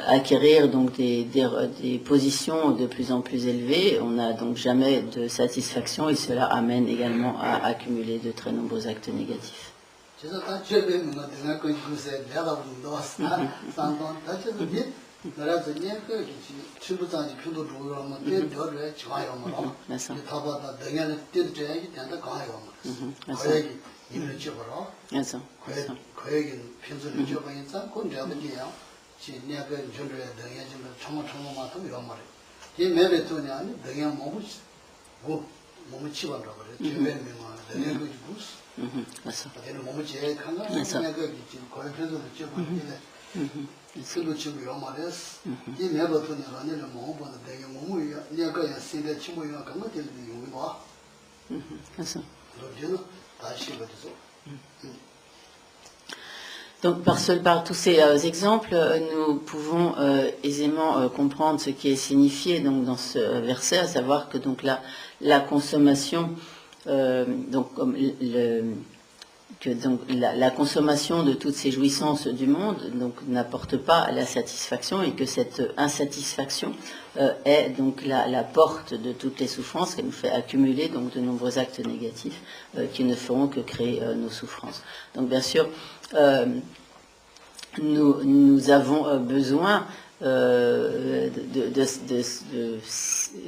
acquérir donc des positions de plus en plus élevées. On n'a donc jamais de satisfaction et cela amène également à accumuler de très nombreux actes négatifs. Donc par tous ces exemples, nous pouvons aisément comprendre ce qui est signifié donc, dans ce verset, à savoir que donc, la consommation, donc, comme la consommation de toutes ces jouissances du monde donc, n'apporte pas la satisfaction et que cette insatisfaction est donc la porte de toutes les souffrances qui nous fait accumuler donc, de nombreux actes négatifs qui ne feront que créer nos souffrances. Donc bien sûr, nous avons besoin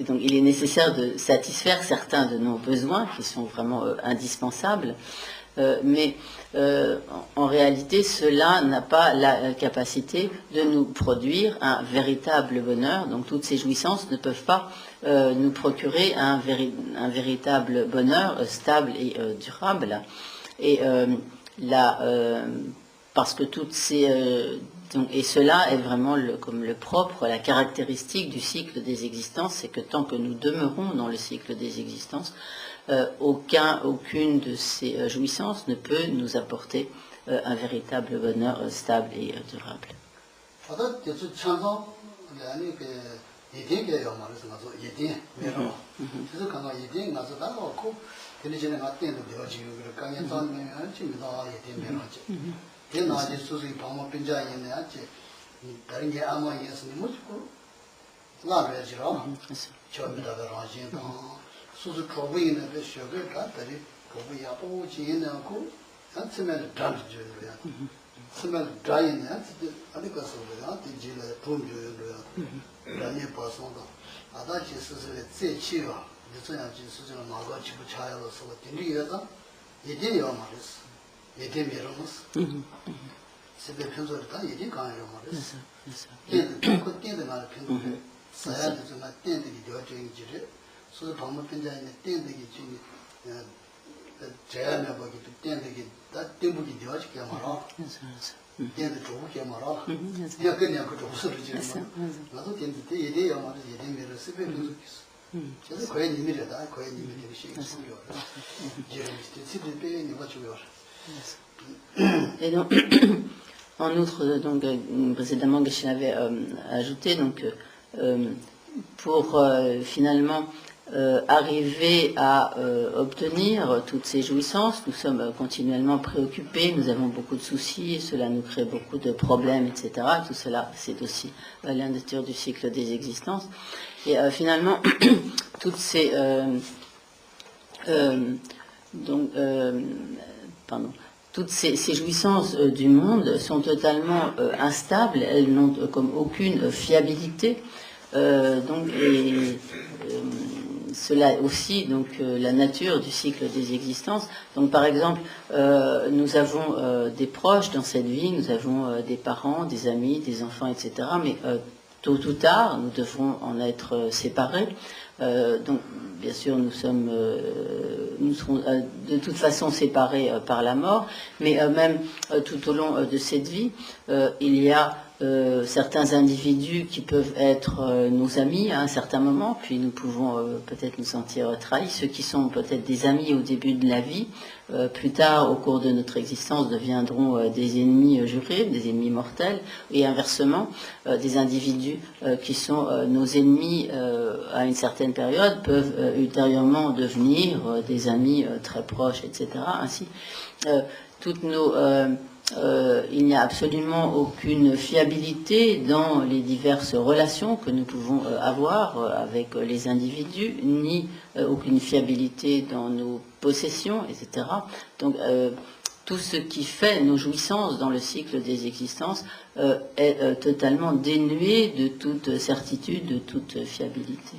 donc il est nécessaire de satisfaire certains de nos besoins qui sont vraiment indispensables, mais en réalité cela n'a pas la capacité de nous produire un véritable bonheur. Donc toutes ces jouissances ne peuvent pas nous procurer un véritable bonheur stable et durable. Et parce que toutes ces et cela est vraiment comme le propre, la caractéristique du cycle des existences, c'est que tant que nous demeurons dans le cycle des existences, aucune de ces jouissances ne peut nous apporter un véritable bonheur stable et durable. Et donc, en outre, donc, précédemment, Geshe avait ajouté, donc, pour finalement arriver à obtenir toutes ces jouissances, nous sommes continuellement préoccupés, nous avons beaucoup de soucis, cela nous crée beaucoup de problèmes, etc. Tout cela, c'est aussi la nature du cycle des existences. Et finalement, toutes toutes toutes ces jouissances du monde sont totalement instables, elles n'ont comme aucune fiabilité. Cela aussi, donc la nature du cycle des existences. Donc par exemple, nous avons des proches dans cette vie, nous avons des parents, des amis, des enfants, etc. Mais tôt ou tard, nous devrons en être séparés. Donc bien sûr, nous serons de toute façon séparés par la mort, mais même tout au long de cette vie, il y a certains individus qui peuvent être nos amis à un certain moment, puis nous pouvons peut-être nous sentir trahis. Ceux qui sont peut-être des amis au début de la vie, plus tard, au cours de notre existence, deviendront des ennemis jurés, des ennemis mortels, et inversement, des individus qui sont nos ennemis à une certaine période peuvent ultérieurement devenir des amis très proches, etc. Ainsi, toutes nos... il n'y a absolument aucune fiabilité dans les diverses relations que nous pouvons avoir avec les individus, ni aucune fiabilité dans nos possessions, etc. Donc, tout ce qui fait nos jouissances dans le cycle des existences est totalement dénué de toute certitude, de toute fiabilité.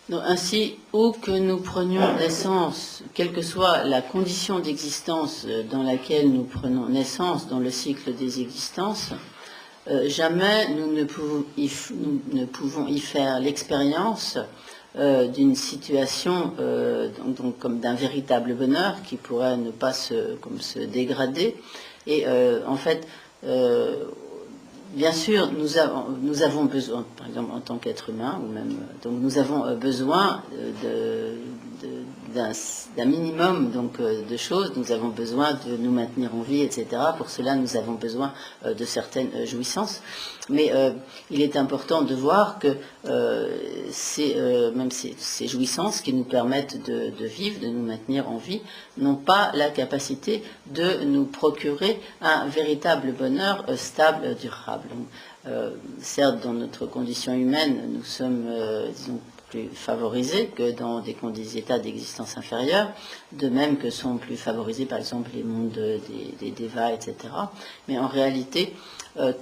Donc, ainsi, où que nous prenions naissance, quelle que soit la condition d'existence dans laquelle nous prenons naissance dans le cycle des existences, jamais nous ne pouvons y faire l'expérience d'une situation donc comme d'un véritable bonheur qui pourrait ne pas se dégrader. Et en fait, bien sûr, nous avons besoin, par exemple en tant qu'être humain, ou même, donc nous avons besoin d'un minimum donc de choses. Nous avons besoin de nous maintenir en vie, etc. Pour cela, nous avons besoin de certaines jouissances. Mais il est important de voir que même ces jouissances qui nous permettent de vivre, de nous maintenir en vie, n'ont pas la capacité de nous procurer un véritable bonheur stable, durable. Donc, certes, dans notre condition humaine, nous sommes, disons, plus favorisés que dans des états d'existence inférieure, de même que sont plus favorisés par exemple les mondes des Devas, etc. Mais en réalité,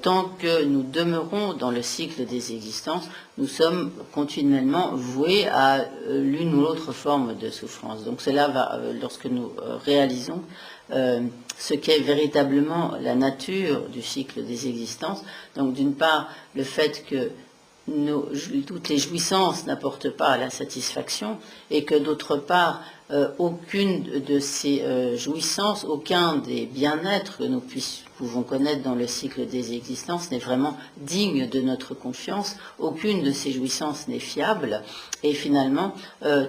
tant que nous demeurons dans le cycle des existences, nous sommes continuellement voués à l'une ou l'autre forme de souffrance. Donc cela va, lorsque nous réalisons ce qu'est véritablement la nature du cycle des existences, donc d'une part le fait que toutes les jouissances n'apportent pas la satisfaction et que d'autre part aucune de ces jouissances, aucun des bien-être que nous pouvons connaître dans le cycle des existences n'est vraiment digne de notre confiance, aucune de ces jouissances n'est fiable et finalement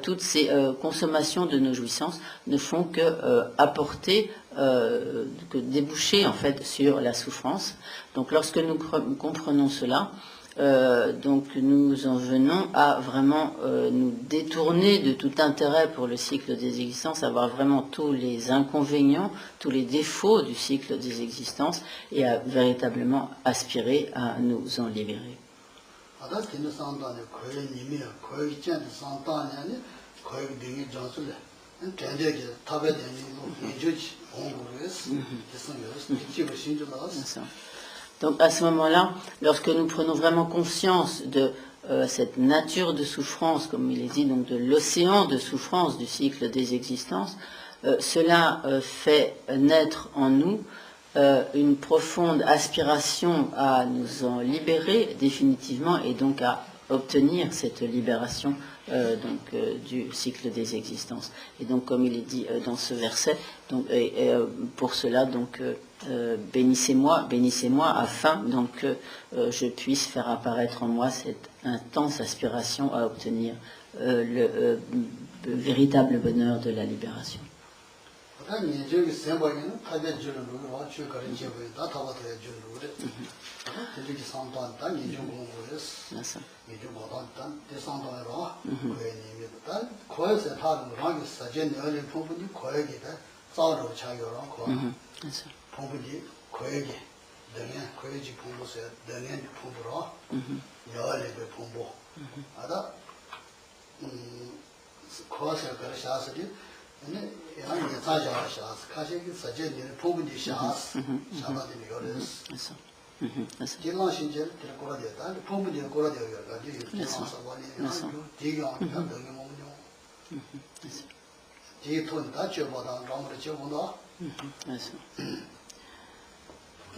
toutes ces consommations de nos jouissances ne font que apporter, que déboucher en fait sur la souffrance. Donc lorsque nous comprenons cela, donc nous en venons à vraiment nous détourner de tout intérêt pour le cycle des existences, à voir vraiment tous les inconvénients, tous les défauts du cycle des existences et à véritablement aspirer à nous en libérer. Donc à ce moment-là, lorsque nous prenons vraiment conscience de cette nature de souffrance, comme il est dit, donc de l'océan de souffrance du cycle des existences, cela fait naître en nous une profonde aspiration à nous en libérer définitivement et donc à obtenir cette libération du cycle des existences. Et donc, comme il est dit dans ce verset, donc, pour cela, donc, bénissez-moi afin donc, que je puisse faire apparaître en moi cette intense aspiration à obtenir le véritable bonheur de la libération.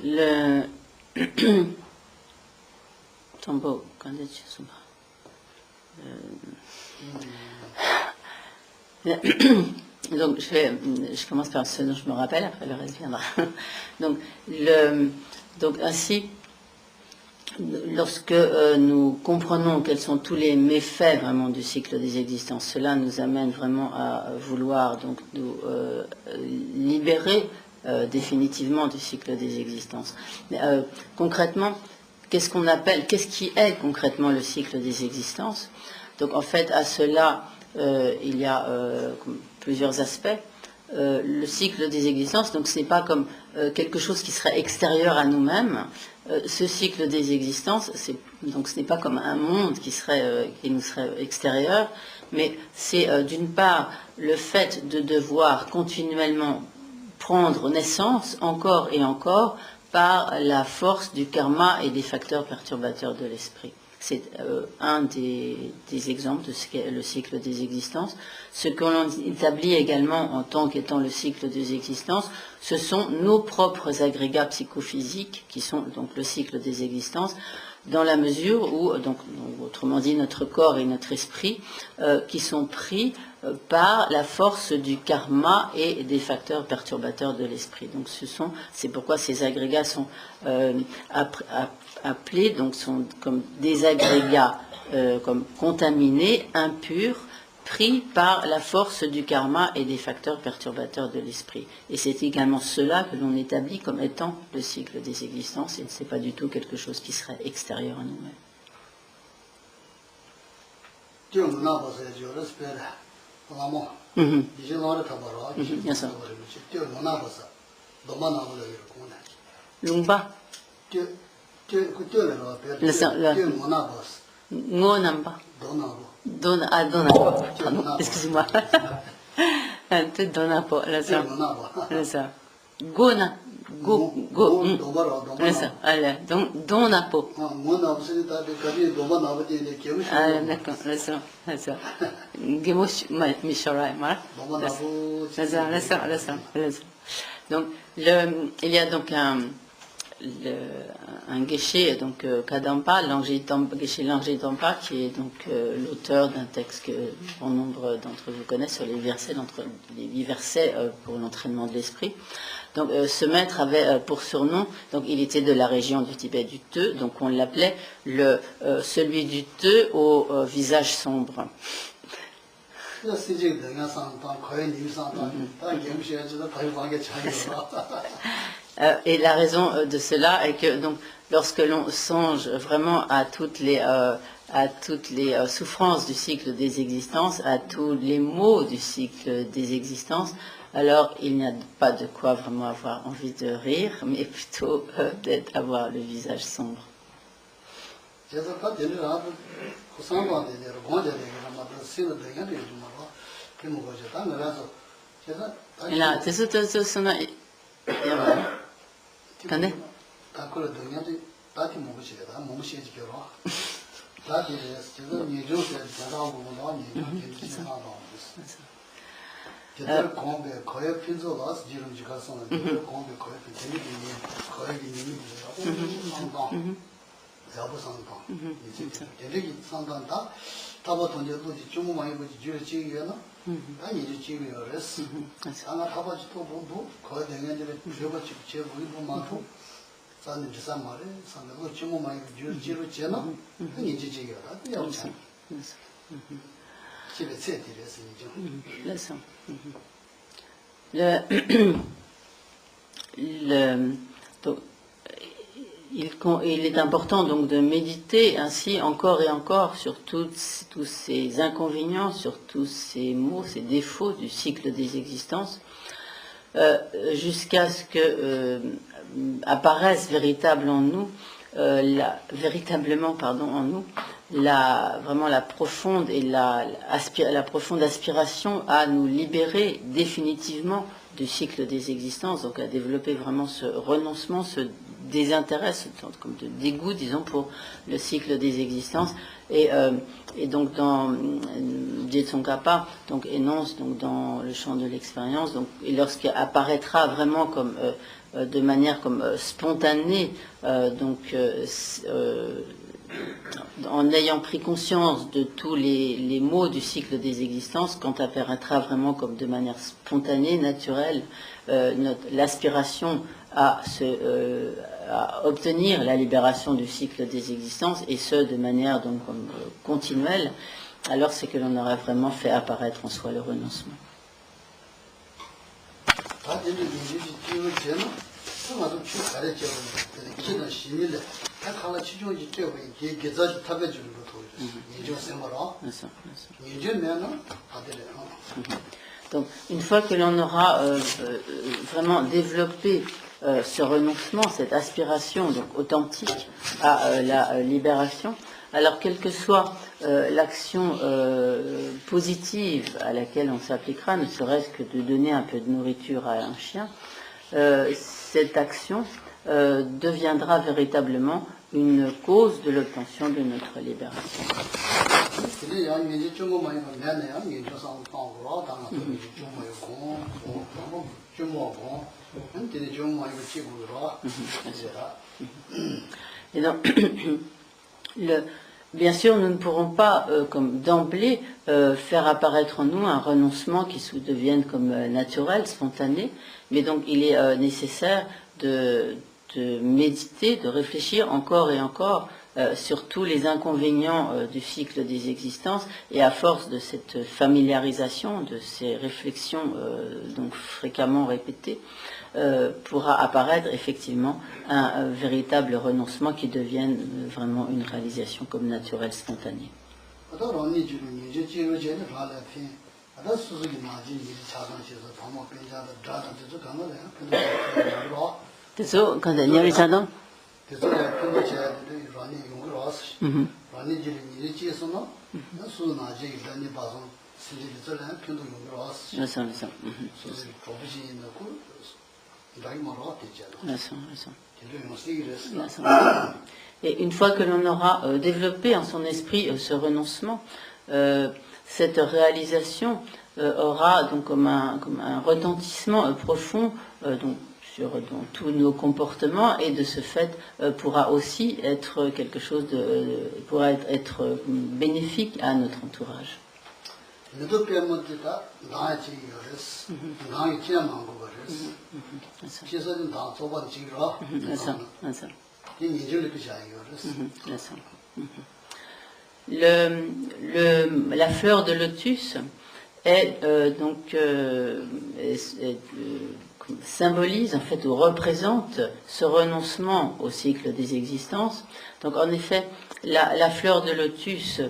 Le tombeau, quand est-ce donc je commence par ce dont je me rappelle, après le reste viendra. Donc ainsi, lorsque nous comprenons quels sont tous les méfaits vraiment du cycle des existences, cela nous amène vraiment à vouloir donc nous libérer définitivement du cycle des existences. Mais, concrètement, qu'est-ce qui est concrètement le cycle des existences? Donc en fait, à cela, il y a plusieurs aspects. Le cycle des existences, donc c'est pas comme quelque chose qui serait extérieur à nous-mêmes. Ce cycle des existences, donc ce n'est pas comme un monde qui nous serait extérieur, mais c'est d'une part le fait de devoir continuellement prendre naissance encore et encore par la force du karma et des facteurs perturbateurs de l'esprit. C'est un des exemples de ce qu'est le cycle des existences. Ce que l'on établit également en tant qu'étant le cycle des existences, ce sont nos propres agrégats psychophysiques qui sont donc le cycle des existences, dans la mesure où, donc, autrement dit, notre corps et notre esprit, qui sont pris par la force du karma et des facteurs perturbateurs de l'esprit. Donc, c'est pourquoi ces agrégats sont appelés, donc sont comme des agrégats comme contaminés, impurs, pris par la force du karma et des facteurs perturbateurs de l'esprit. Et c'est également cela que l'on établit comme étant le cycle des existences, et ce n'est pas du tout quelque chose qui serait extérieur à nous-mêmes. Bien sûr. Lumba. Ngonamba. Donapo. Pardon, excusez-moi. Donapo, là ça. Gona. Go. Là ça. Allez, donc Donapo. Ah, d'accord, là ça. Gemosh, Mishorai, voilà. Là ça. Donc, il y a donc un geshe, donc Kadampa, geshe Langé Dampa, qui est donc l'auteur d'un texte que bon nombre d'entre vous connaissent sur les 8 versets pour l'entraînement de l'esprit. Donc ce maître avait pour surnom, donc il était de la région du Tibet du Teu, donc on l'appelait celui du Teu au visage sombre. Et la raison de cela est que donc lorsque l'on songe vraiment à toutes les souffrances du cycle des existences, à tous les maux du cycle des existences, alors il n'y a pas de quoi vraiment avoir envie de rire, mais plutôt d'avoir le visage sombre. Là, 근데 Donc, il est important donc de méditer ainsi encore et encore sur tous ces inconvénients, sur tous ces maux, ces défauts du cycle des existences, jusqu'à ce que apparaisse véritablement en nous vraiment la profonde et la profonde aspiration à nous libérer définitivement du cycle des existences, donc à développer vraiment ce renoncement, ce désintérêt, ce sorte comme de dégoût, disons, pour le cycle des existences. Et donc dans Dzongkhapa donc énonce donc dans le champ de l'expérience, donc et lorsqu'il apparaîtra vraiment comme de manière comme spontanée, en ayant pris conscience de tous les maux du cycle des existences, quand apparaîtra vraiment comme de manière spontanée, naturelle, l'aspiration à obtenir la libération du cycle des existences, et ce de manière donc continuelle, alors c'est que l'on aurait vraiment fait apparaître en soi le renoncement. Donc, une fois que l'on aura vraiment développé ce renoncement, cette aspiration donc authentique à la libération, alors quelle que soit l'action positive à laquelle on s'appliquera, ne serait-ce que de donner un peu de nourriture à un chien, cette action deviendra véritablement une cause de l'obtention de notre libération. Et donc, bien sûr, nous ne pourrons pas, comme d'emblée, faire apparaître en nous un renoncement qui se devienne comme naturel, spontané, mais donc il est nécessaire de méditer, de réfléchir encore et encore sur tous les inconvénients du cycle des existences, et à force de cette familiarisation, de ces réflexions donc fréquemment répétées, pourra apparaître effectivement un véritable renoncement qui devienne vraiment une réalisation comme naturelle, spontanée. Et une fois que l'on aura développé en son esprit ce renoncement, cette réalisation aura donc comme un retentissement profond donc dans tous nos comportements, et de ce fait pourra aussi être quelque chose pourra être bénéfique à notre entourage. La fleur de lotus est symbolise en fait ou représente ce renoncement au cycle des existences. Donc en effet, la fleur de lotus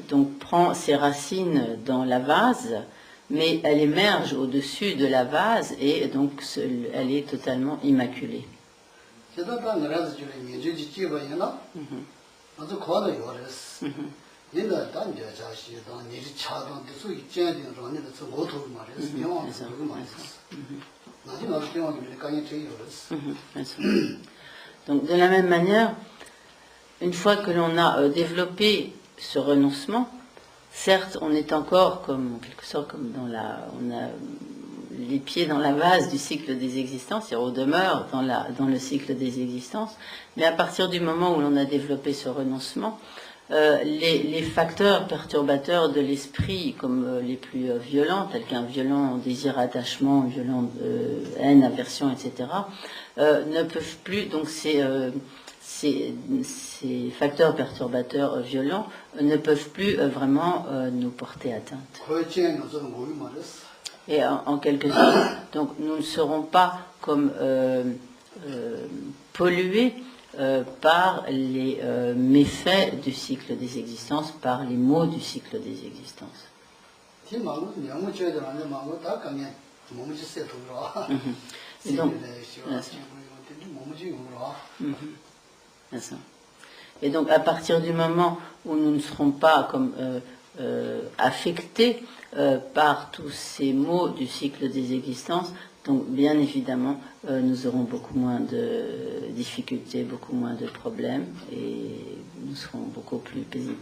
donc prend ses racines dans la vase, mais elle émerge au-dessus de la vase, et donc elle est totalement immaculée. Donc de la même manière, une fois que l'on a développé ce renoncement, certes on est encore comme en quelque sorte comme dans les pieds dans la vase du cycle des existences, c'est-à-dire on demeure dans le cycle des existences, mais à partir du moment où l'on a développé ce renoncement, les facteurs perturbateurs de l'esprit, comme les plus violents, tels qu'un violent désir attachement, violent haine, aversion, etc., ne peuvent plus, donc ces facteurs perturbateurs violents ne peuvent plus vraiment nous porter atteinte. Et en quelque sorte, donc nous ne serons pas comme pollués par les méfaits du cycle des existences, par les maux du cycle des existences. Et donc, et donc, à partir du moment où nous ne serons pas comme affectés par tous ces maux du cycle des existences, donc bien évidemment, nous aurons beaucoup moins de difficultés, beaucoup moins de problèmes, et nous serons beaucoup plus paisibles.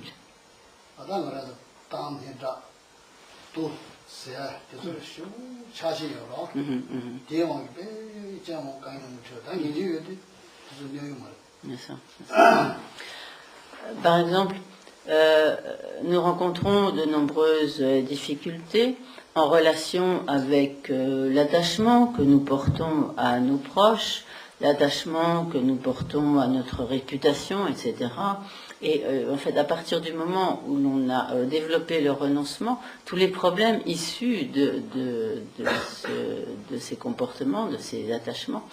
Par exemple, nous rencontrons de nombreuses difficultés en relation avec l'attachement que nous portons à nos proches, l'attachement que nous portons à notre réputation, etc. Et en fait, à partir du moment où l'on a développé le renoncement, tous les problèmes issus de ces comportements, de ces attachements,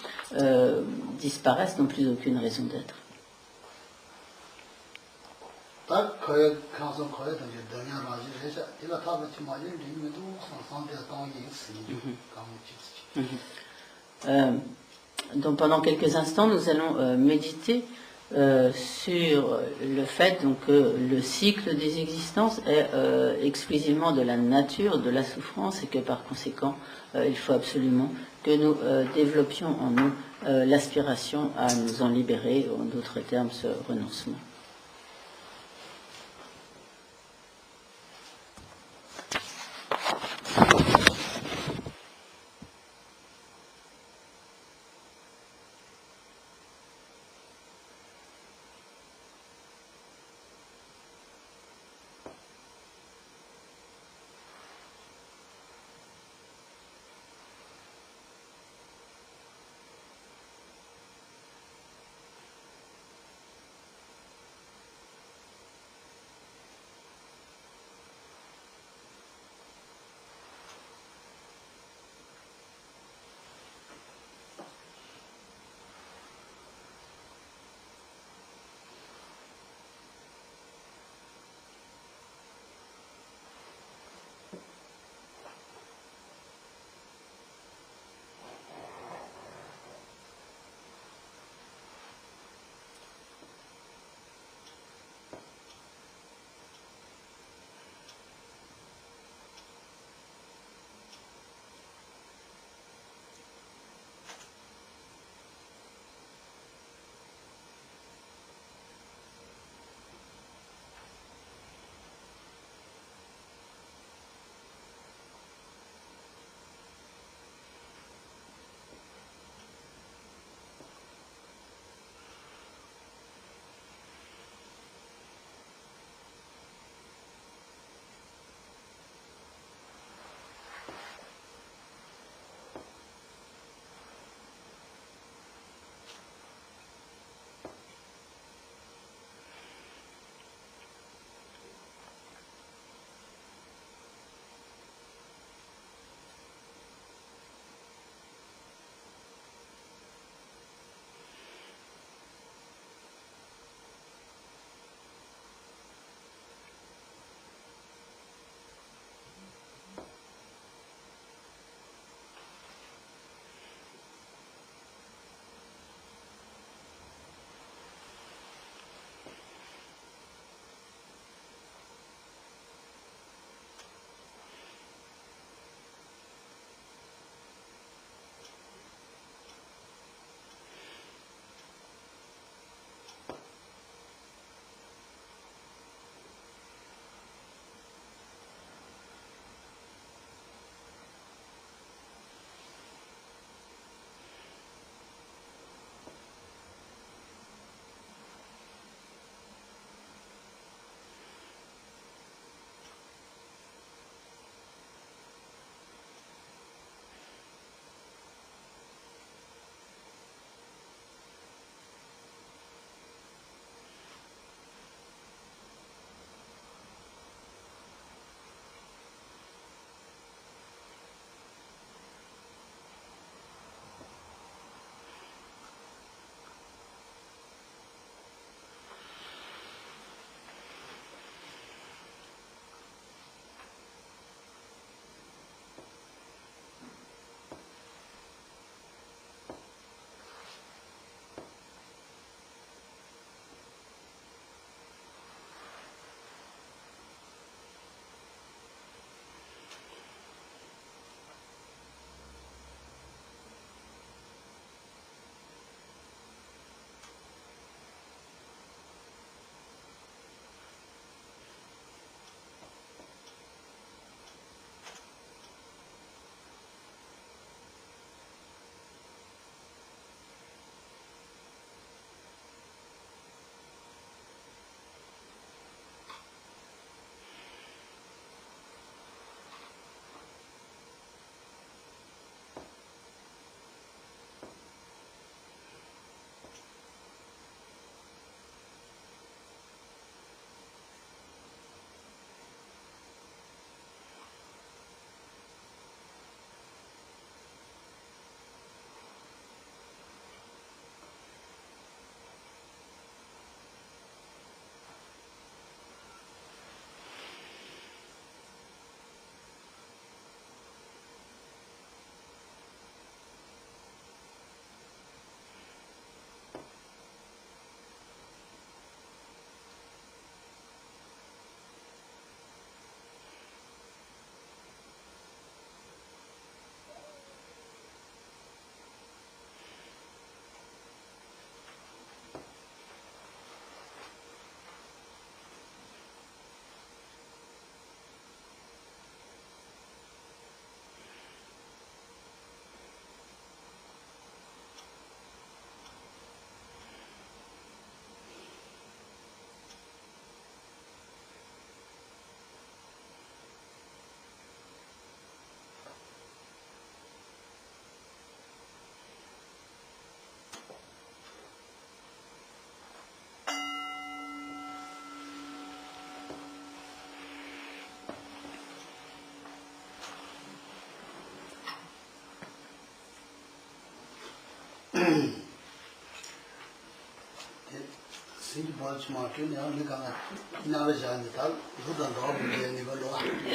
disparaissent, n'ont plus aucune raison d'être. Donc pendant quelques instants, nous allons méditer sur le fait donc, que le cycle des existences est exclusivement de la nature, de la souffrance, et que par conséquent, il faut absolument que nous développions en nous l'aspiration à nous en libérer, en d'autres termes, ce renoncement.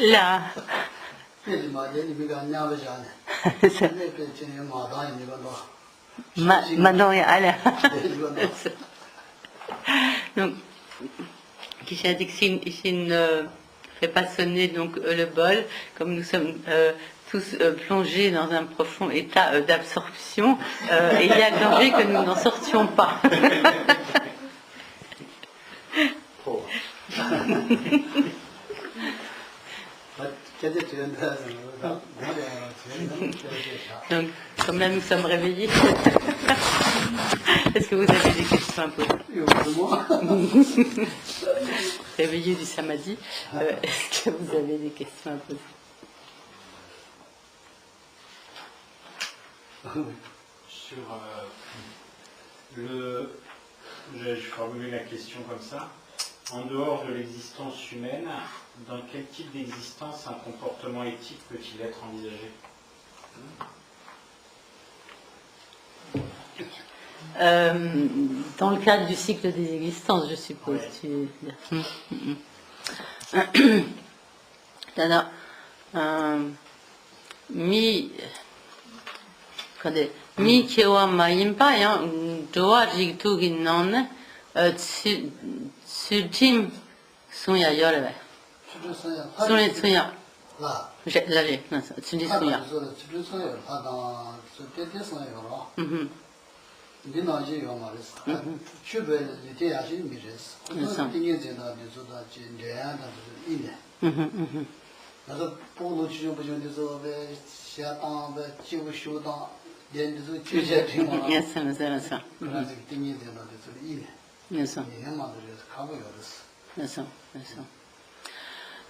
Là. Maintenant, allez. Donc, Kisha a dit que s'il ne fait pas sonner donc, le bol, comme nous sommes tous plongés dans un profond état d'absorption, il y a le danger que nous n'en sortions pas. Donc, comme là nous sommes réveillés, est-ce que vous avez des questions à poser? Réveillés du samadhi, est-ce que vous avez des questions à poser? Sur je formule la question comme ça. En dehors de l'existence humaine, dans quel type d'existence un comportement éthique peut-il être envisagé? Dans le cadre du cycle des existences, je suppose. Ouais. Mi kewa mayimpa yang doa jigtu ginnon Sujim Sunya Yorebe. Sunya. Là, j'ai. Tu dis Sunya.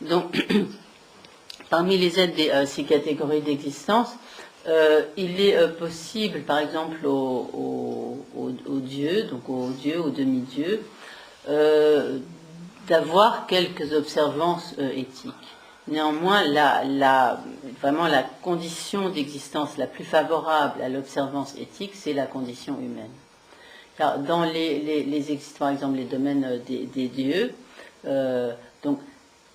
Donc, parmi les aides des 6 catégories d'existence, il est possible, par exemple, aux dieux, donc aux dieux, aux demi-dieux, d'avoir quelques observances éthiques. Néanmoins, vraiment la condition d'existence la plus favorable à l'observance éthique, c'est la condition humaine. Car dans par exemple, les domaines des dieux, donc,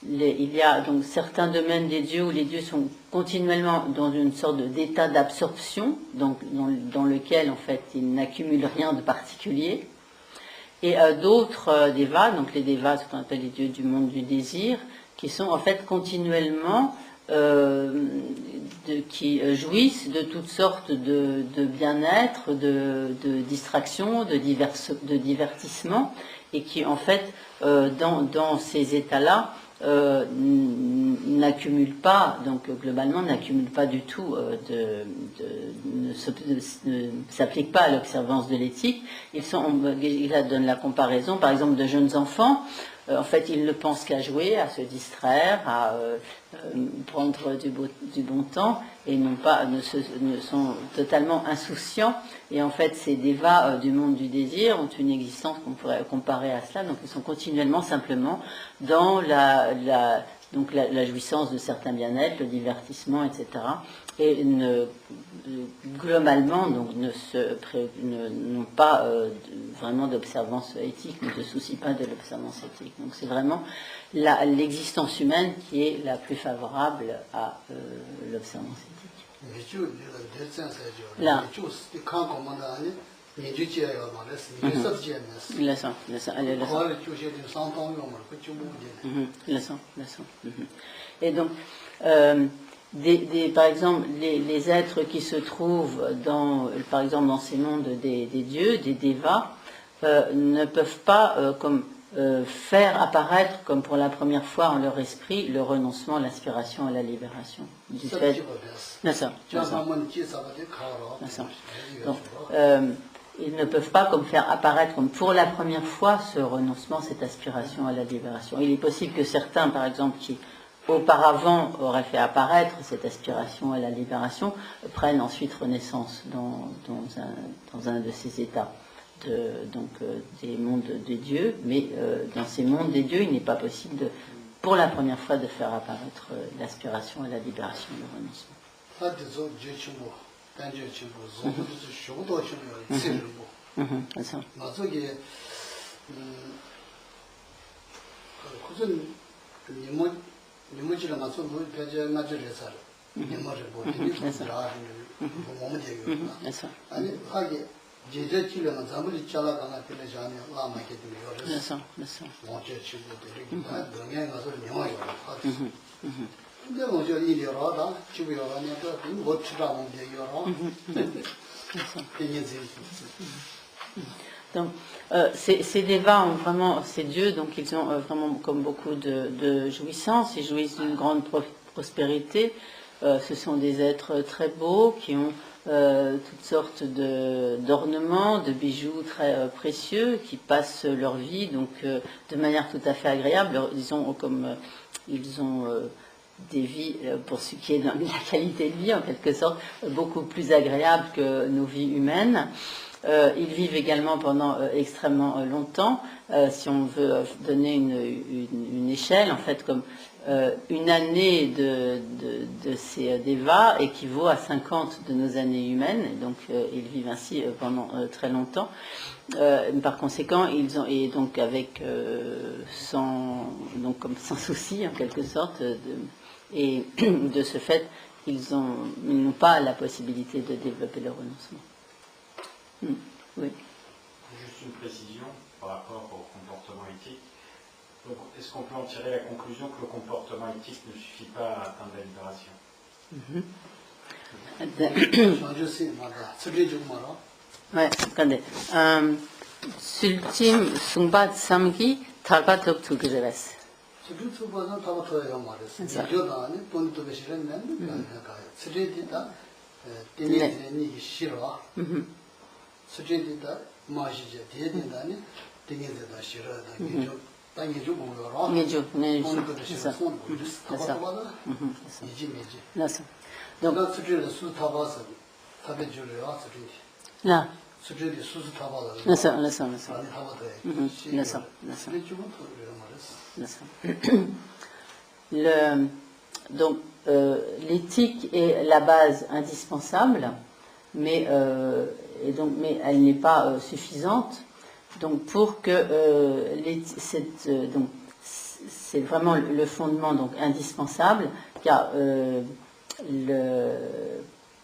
il y a donc certains domaines des dieux où les dieux sont continuellement dans une sorte d'état d'absorption, donc dans lequel en fait ils n'accumulent rien de particulier, et d'autres devas, donc les devas, ce qu'on appelle les dieux du monde du désir, qui sont en fait continuellement qui jouissent de toutes sortes de bien-être, de distraction, de divertissement, et qui en fait dans ces états-là n'accumulent pas, donc globalement n'accumulent pas du tout, ne s'appliquent pas à l'observance de l'éthique. Il donne la comparaison, par exemple, de jeunes enfants. En fait, ils ne pensent qu'à jouer, à se distraire, à prendre du bon temps, et ne sont totalement insouciants. Et en fait, ces devas du monde du désir ont une existence qu'on pourrait comparer à cela. Donc, ils sont continuellement simplement dans la jouissance de certains bien-être, le divertissement, etc. Et globalement, donc, n'ont pas vraiment d'observance éthique, ne se soucient pas de l'observance éthique. Donc, c'est vraiment l'existence humaine qui est la plus favorable à l'observance éthique. Là. Et donc, par exemple, les êtres qui se trouvent par exemple, dans ces mondes des dieux, des devas, ne peuvent pas faire apparaître, comme pour la première fois en leur esprit, le renoncement, l'aspiration à la libération. Du fait... Donc, ils ne peuvent pas faire apparaître comme pour la première fois ce renoncement, cette aspiration à la libération. Il est possible que certains, par exemple, qui auparavant auraient fait apparaître cette aspiration à la libération, prennent ensuite renaissance dans un de ces états. Des mondes des dieux, mais dans ces mondes des dieux, il n'est pas possible, pour la première fois, de faire apparaître l'aspiration à la libération, le renoncement. Donc, ces dévas ont vraiment, ces dieux, donc ils ont vraiment comme beaucoup de jouissances, ils jouissent d'une grande prospérité. Ce sont des êtres très beaux qui ont toutes sortes d'ornements, de bijoux très précieux, qui passent leur vie donc de manière tout à fait agréable. Ils ont des vies, pour ce qui est de la qualité de vie en quelque sorte, beaucoup plus agréable que nos vies humaines. Ils vivent également pendant extrêmement longtemps. Si on veut donner une échelle, en fait, comme une année de ces dévas équivaut à 50 de nos années humaines, et donc ils vivent ainsi pendant très longtemps. Par conséquent, ils ont, et donc avec sans souci en quelque sorte, et de ce fait, ils n'ont pas la possibilité de développer le renoncement. Oui. Juste une précision par rapport au comportement éthique. Donc, est-ce qu'on peut en tirer la conclusion que le comportement éthique ne suffit pas à atteindre la libération? Ouais, attendez. Sultim sumbat samgi tarbatok tugeres. Donc, l'éthique est la base indispensable, mais elle n'est pas suffisante. Donc, pour que c'est vraiment le fondement donc indispensable, car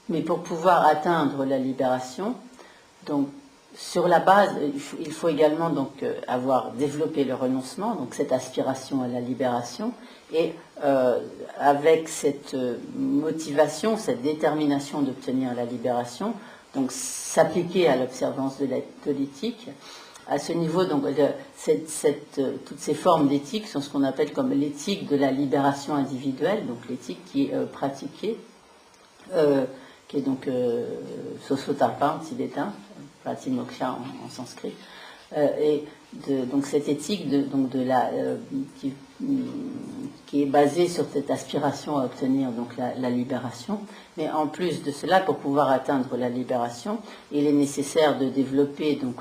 mais pour pouvoir atteindre la libération, donc sur la base, il faut également donc avoir développé le renoncement, donc cette aspiration à la libération, et avec cette motivation, cette détermination d'obtenir la libération, donc s'appliquer à l'observance de l'éthique. À ce niveau, donc, toutes ces formes d'éthique sont ce qu'on appelle comme l'éthique de la libération individuelle, donc l'éthique qui est pratiquée, qui est donc Sosotarpa en tibétain, Pratimoksha en sanskrit, et donc cette éthique qui est basée sur cette aspiration à obtenir donc la libération. Mais en plus de cela, pour pouvoir atteindre la libération, il est nécessaire de développer donc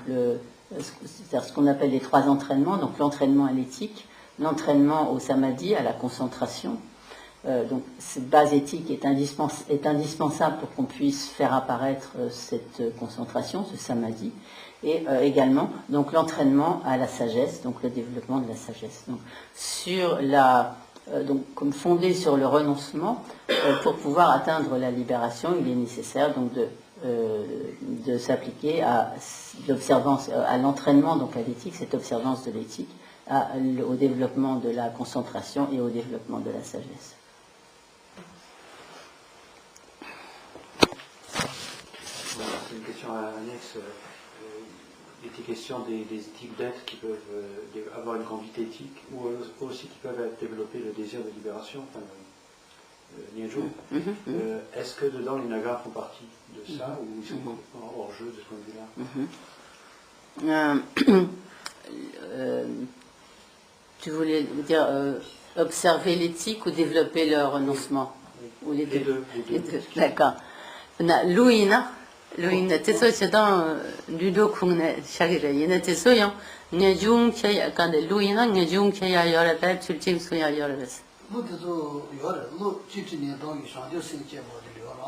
c'est-à-dire ce qu'on appelle les 3 entraînements, donc l'entraînement à l'éthique, l'entraînement au samadhi, à la concentration. Donc cette base éthique est indispensable pour qu'on puisse faire apparaître cette concentration, ce samadhi, et également donc l'entraînement à la sagesse, donc le développement de la sagesse. Donc comme fondé sur le renoncement, pour pouvoir atteindre la libération, il est nécessaire donc de s'appliquer à l'observance, à l'entraînement donc à l'éthique, cette observance de l'éthique, au développement de la concentration et au développement de la sagesse. C'est une question annexe. Il était question des éthiques d'être qui peuvent avoir une conduite éthique ou aussi qui peuvent développer le désir de libération, enfin, le Nyenjo. Est-ce que dedans les Nagas font partie de ça ou ils sont complètement hors jeu de ce point de vue-là? Tu voulais dire observer l'éthique ou développer le renoncement? Oui. Ou les deux. Les deux. D'accord. Louina, teso chedan ludo kungne shagire yene teso yon ngejung che kande Louina ngejung che ya yora da chulchim so ya yora des. Lu teso yora lu chichi ne dong yi shang de sing che mo de yora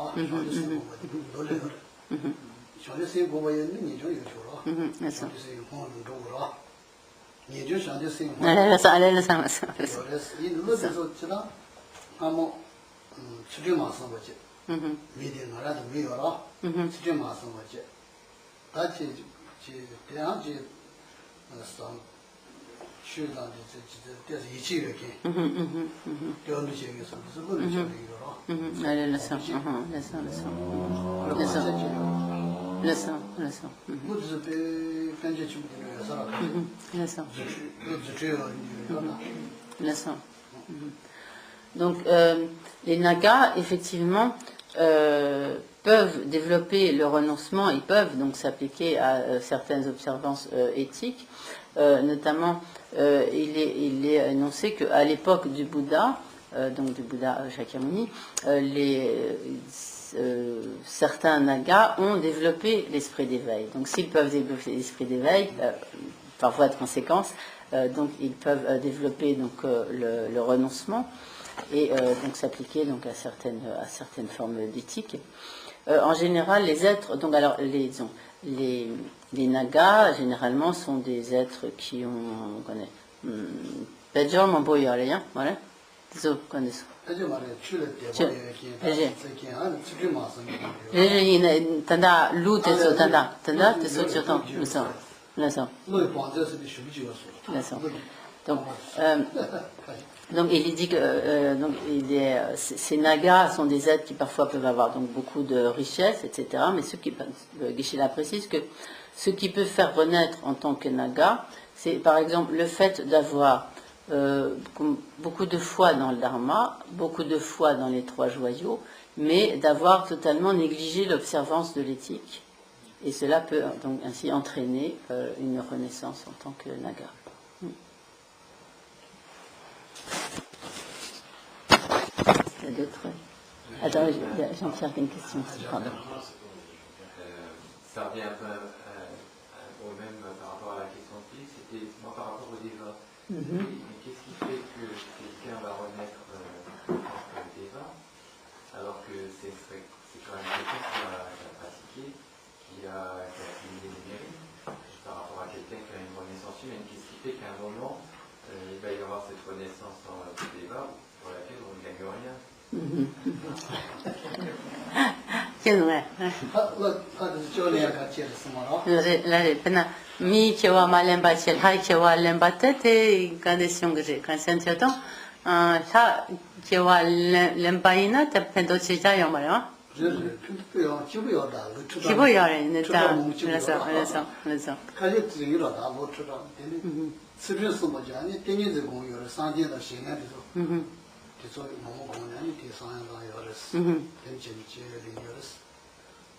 Donc, les Nagas, effectivement, peuvent développer le renoncement, ils peuvent donc s'appliquer à certaines observances éthiques. Notamment, il est énoncé qu'à l'époque du Bouddha, donc du Bouddha Shakyamuni, certains Nagas ont développé l'esprit d'éveil. Donc, s'ils peuvent développer l'esprit d'éveil, par voie de conséquence, donc ils peuvent développer donc le renoncement et donc s'appliquer donc à certaines formes d'éthique. En général, les êtres, donc alors les Nagas généralement sont des êtres qui ont, on connaît, Pejor Mamboyare, voilà, zo connais. Tanda lu teso tanda teso choton leso. Donc il dit que ces Nagas sont des êtres qui parfois peuvent avoir donc beaucoup de richesses, etc. Mais Geshe-la précise que ce qui peut faire renaître en tant que Naga, c'est par exemple le fait d'avoir beaucoup de foi dans le Dharma, beaucoup de foi dans les trois joyaux, mais d'avoir totalement négligé l'observance de l'éthique. Et cela peut donc ainsi entraîner une renaissance en tant que Naga. Il y a d'autres. Attends, Jean-Pierre, une question. Pardon. Ça revient un peu au même par rapport à la question de Philippe, c'était moi par rapport au Deva. Mais qu'est-ce qui fait que quelqu'un va renaître en tant que Deva, alors que c'est quand même quelqu'un qui a pratiqué, qui a accumulé des mérites, par rapport à quelqu'un qui a une renaissance humaine? Qu'est-ce qui fait qu'à un moment, il va y avoir cette renaissance dans le Deva pour laquelle on ne gagne rien? Mi chewa malemba chel hai chewa lemba tete condition que j'ai quand c'est temps ça chewa lemba ina te pendo chicha yomara kibo yare neta lesa kaje zingira da bo chura deni sibyo somo jani tenye de gong yore sanje da shena de so so momo gong jani ti sanje da yore ten chen che de yore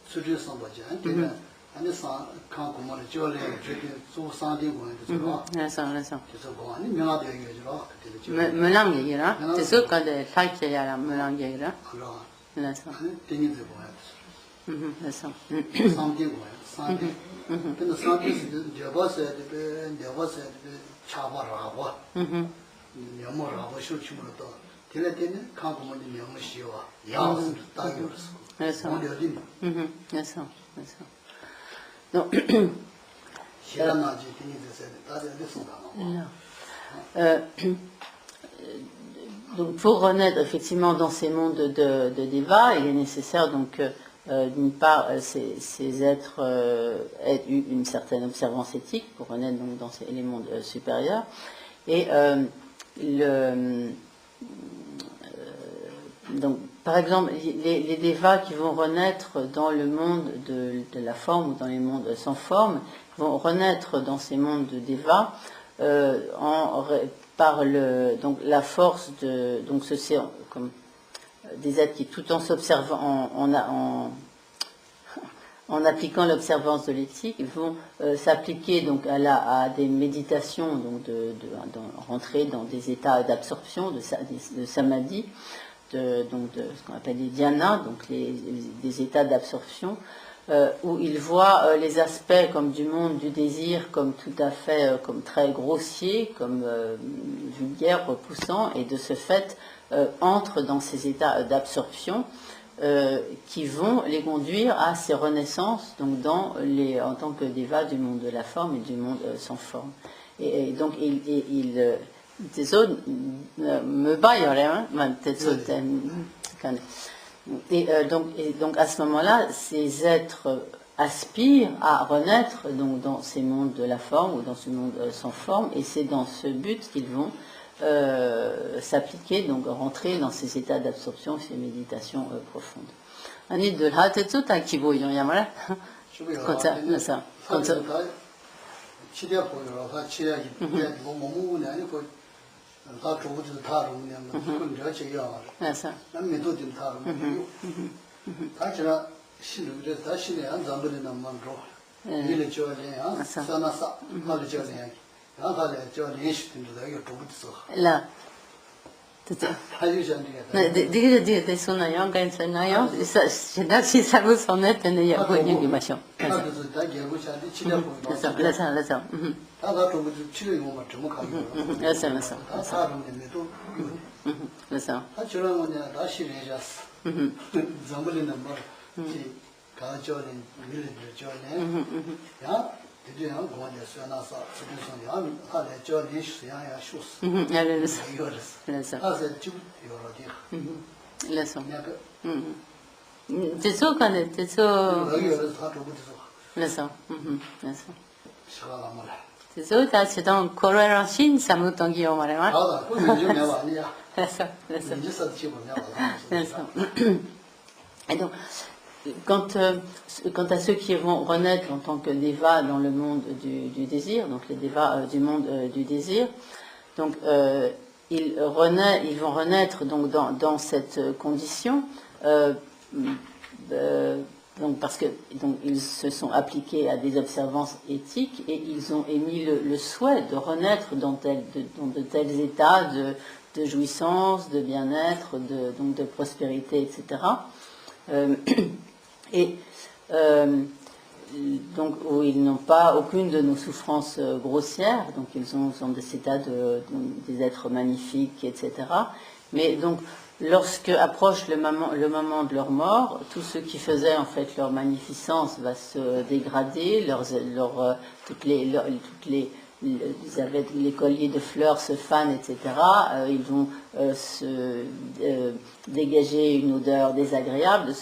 sibyo somo jani ten ani sa kan ko mo le jole je so sanje gong de so lesa so gong ani mya de ye jiro melang ye ra te so ka de sai che ya ra melang ye ra lesa tenye de gong lesa sanje gong sanje 근데 사람들이 저거서 저거서 차바라고 명모라고 쇼치므로도 텔레테는 강고문이 명시와 야스 따기로서 그래서 어디든 그래서 donc 시간나지 되는데 다들 됐습니다. Donc pour renaître effectivement dans ces mondes de Deva, il est nécessaire donc d'une part, ces êtres aient eu une certaine observance éthique pour renaître donc dans les mondes supérieurs. Et donc, par exemple, les Devas qui vont renaître dans le monde de la forme ou dans les mondes sans forme vont renaître dans ces mondes de Devas par donc la force de donc c'est comme des êtres qui, tout en s'observant, en appliquant l'observance de l'éthique, vont s'appliquer donc à des méditations, donc rentrer dans des états d'absorption, de samadhi, donc de ce qu'on appelle les dhyana, donc des états d'absorption, où ils voient les aspects comme du monde du désir comme tout à fait comme très grossiers, comme vulgaires, repoussants, et de ce fait entrent dans ces états d'absorption qui vont les conduire à ces renaissances, donc en tant que déva du monde de la forme et du monde sans forme. Et donc et donc à ce moment-là, ces êtres aspirent à renaître donc dans ces mondes de la forme ou dans ce monde sans forme, et c'est dans ce but qu'ils vont s'appliquer, donc rentrer dans ces états d'absorption, ces méditations profondes. Ani de la tête tout à qui voyons yamara. Comme ça, ça. Comme ça. Là. C'est un cohérence, ça me tombe au malheur. Et donc, quant à ceux qui vont renaître en tant que dévas dans le monde du désir, donc les dévas du monde du désir, donc ils vont renaître donc dans cette condition, donc parce que donc ils se sont appliqués à des observances éthiques et ils ont émis le souhait de renaître dans de tels états de jouissance, de bien-être, donc de prospérité, etc. Donc où ils n'ont pas aucune de nos souffrances grossières, donc ils sont des états des êtres magnifiques, etc. Mais donc lorsque approche le moment de leur mort, tout ce qui faisait en fait leur magnificence va se dégrader, ils avaient les colliers de fleurs se fanent, etc. Ils vont se dégager une odeur désagréable.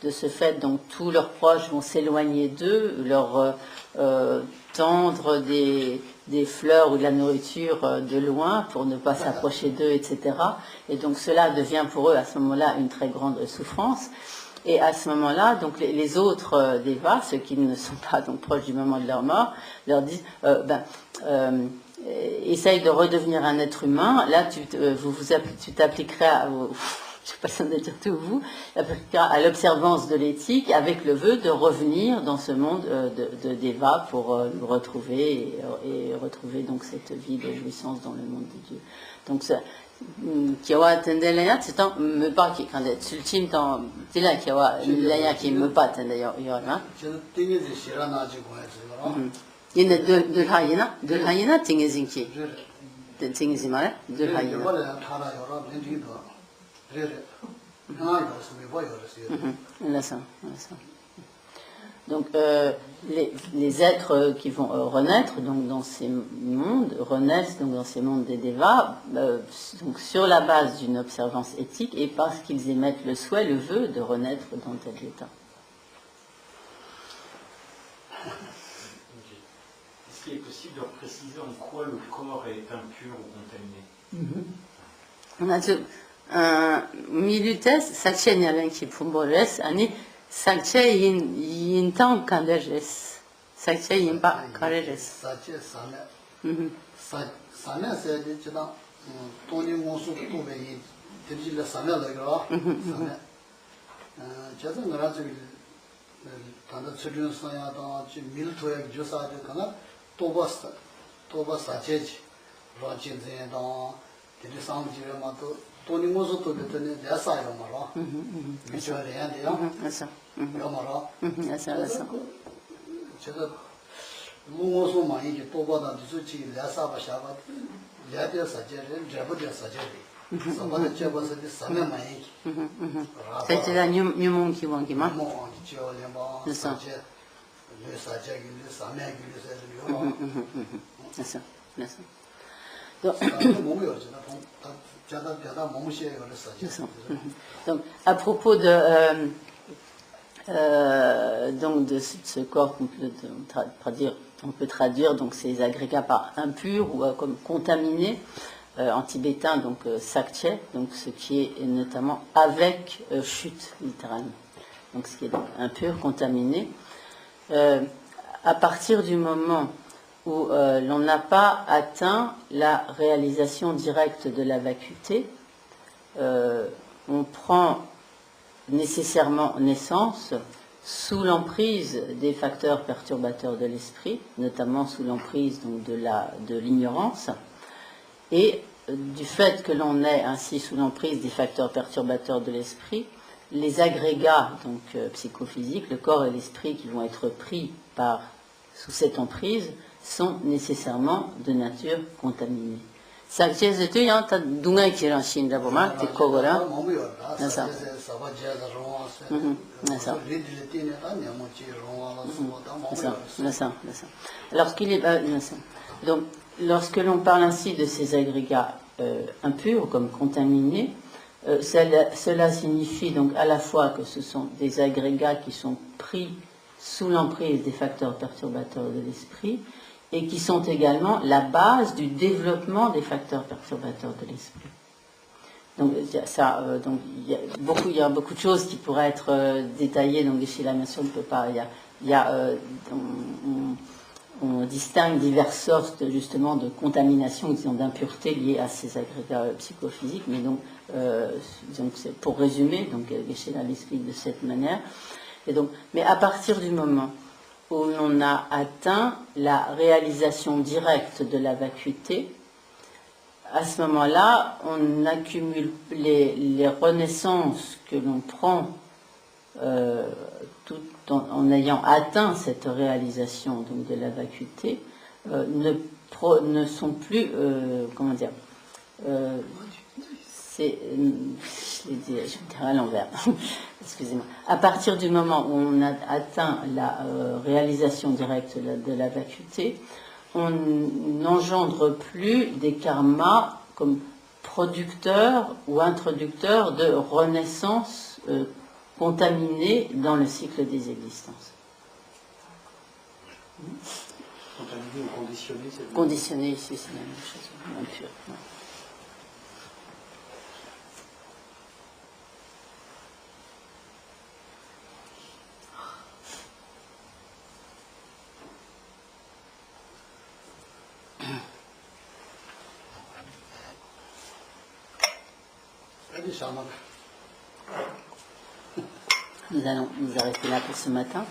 De ce fait, donc tous leurs proches vont s'éloigner d'eux, leur tendre des fleurs ou de la nourriture de loin pour ne pas s'approcher d'eux, etc. Et donc cela devient pour eux à ce moment-là une très grande souffrance. Et à ce moment-là, donc les autres dévas, ceux qui ne sont pas donc proches du moment de leur mort, leur disent essaye de redevenir un être humain. Là, tu t'appliqueras je ne sais pas si on a dit vous, à l'observance de l'éthique avec le vœu de revenir dans ce monde de déva pour nous retrouver et retrouver donc cette vie de jouissance dans le monde de Dieu. Donc ça, kiawa tendelaya c'est un me pas qui quand tu le times dans tila kiawa laya qui me pas tendelaya yora. Il y a de hayina tingezinki. De tingezimare de hayina. Donc les êtres qui vont renaître donc dans ces mondes renaissent donc dans ces mondes des dévas donc sur la base d'une observance éthique et parce qu'ils émettent le souhait, le vœu de renaître dans tel état. Est-ce qu'il est possible de préciser en quoi le corps est impur ou contaminé? Milutes sakchenyalan ki pumbores ani sakche yin tang kanderes sakche yin ba kareres sakche same same se de chida toni mosu to be yi dirjil same la gra same jaza ngara ji tanda chudun saya da ji mil toya josa de kana toba sakche ji rajin de da de samji ma to toni mosu to de ne jasa yo mara michore ya de ya asa yo mara asa 제가 무엇을 많이 또 받아 주지 내가 사바 샤바 야대 사제를 잡아대 사제를 사바데 잡아서데 사면 많이 C'était la Nyumon qui vont qui m'a. 뭐 지올레바 사제 네 사제길래 사면길래 세르요 C'est ça. 몸이 어쩌나 자다 몸시에 걸려 사제 Donc, à propos donc de ce corps qu'on peut traduire donc ces agrégats par impurs ou comme contaminés en tibétain, donc sakche, donc ce qui est notamment avec chute, littéralement. Donc ce qui est donc impur, contaminé. À partir du moment où l'on n'a pas atteint la réalisation directe de la vacuité, on prend nécessairement naissance sous l'emprise des facteurs perturbateurs de l'esprit, notamment sous l'emprise donc de l'ignorance, et du fait que l'on est ainsi sous l'emprise des facteurs perturbateurs de l'esprit, les agrégats donc psychophysiques, le corps et l'esprit qui vont être pris sous cette emprise sont nécessairement de nature contaminée. Sakche zetu yang ta dungai kiran shinda boma te kogora nasa donc lorsque l'on parle ainsi de ces agrégats impurs comme contaminés, cela signifie donc à la fois que ce sont des agrégats qui sont pris sous l'emprise des facteurs perturbateurs de l'esprit et qui sont également la base du développement des facteurs perturbateurs de l'esprit. Donc, donc il y a beaucoup de choses qui pourraient être détaillées. Donc, chez la nation, on ne peut pas. On distingue diverses sortes justement de contamination, disons d'impuretés liées à ces agrégats psychophysiques. Mais donc c'est pour résumer, donc Geshe-la l'explique de cette manière. Et donc, mais à partir du moment où l'on a atteint la réalisation directe de la vacuité, à ce moment-là, on accumule les renaissances que l'on prend tout en ayant atteint cette réalisation donc, de la vacuité, ne sont plus, comment dire, je dirais à l'envers. Excusez-moi. À partir du moment où on a atteint la réalisation directe de la vacuité, on n'engendre plus des karmas comme producteurs ou introducteurs de renaissance contaminée dans le cycle des existences. Contaminé ou conditionné, c'est conditionné ici, c'est la même chose, impur. Nous allons nous arrêter là pour ce matin.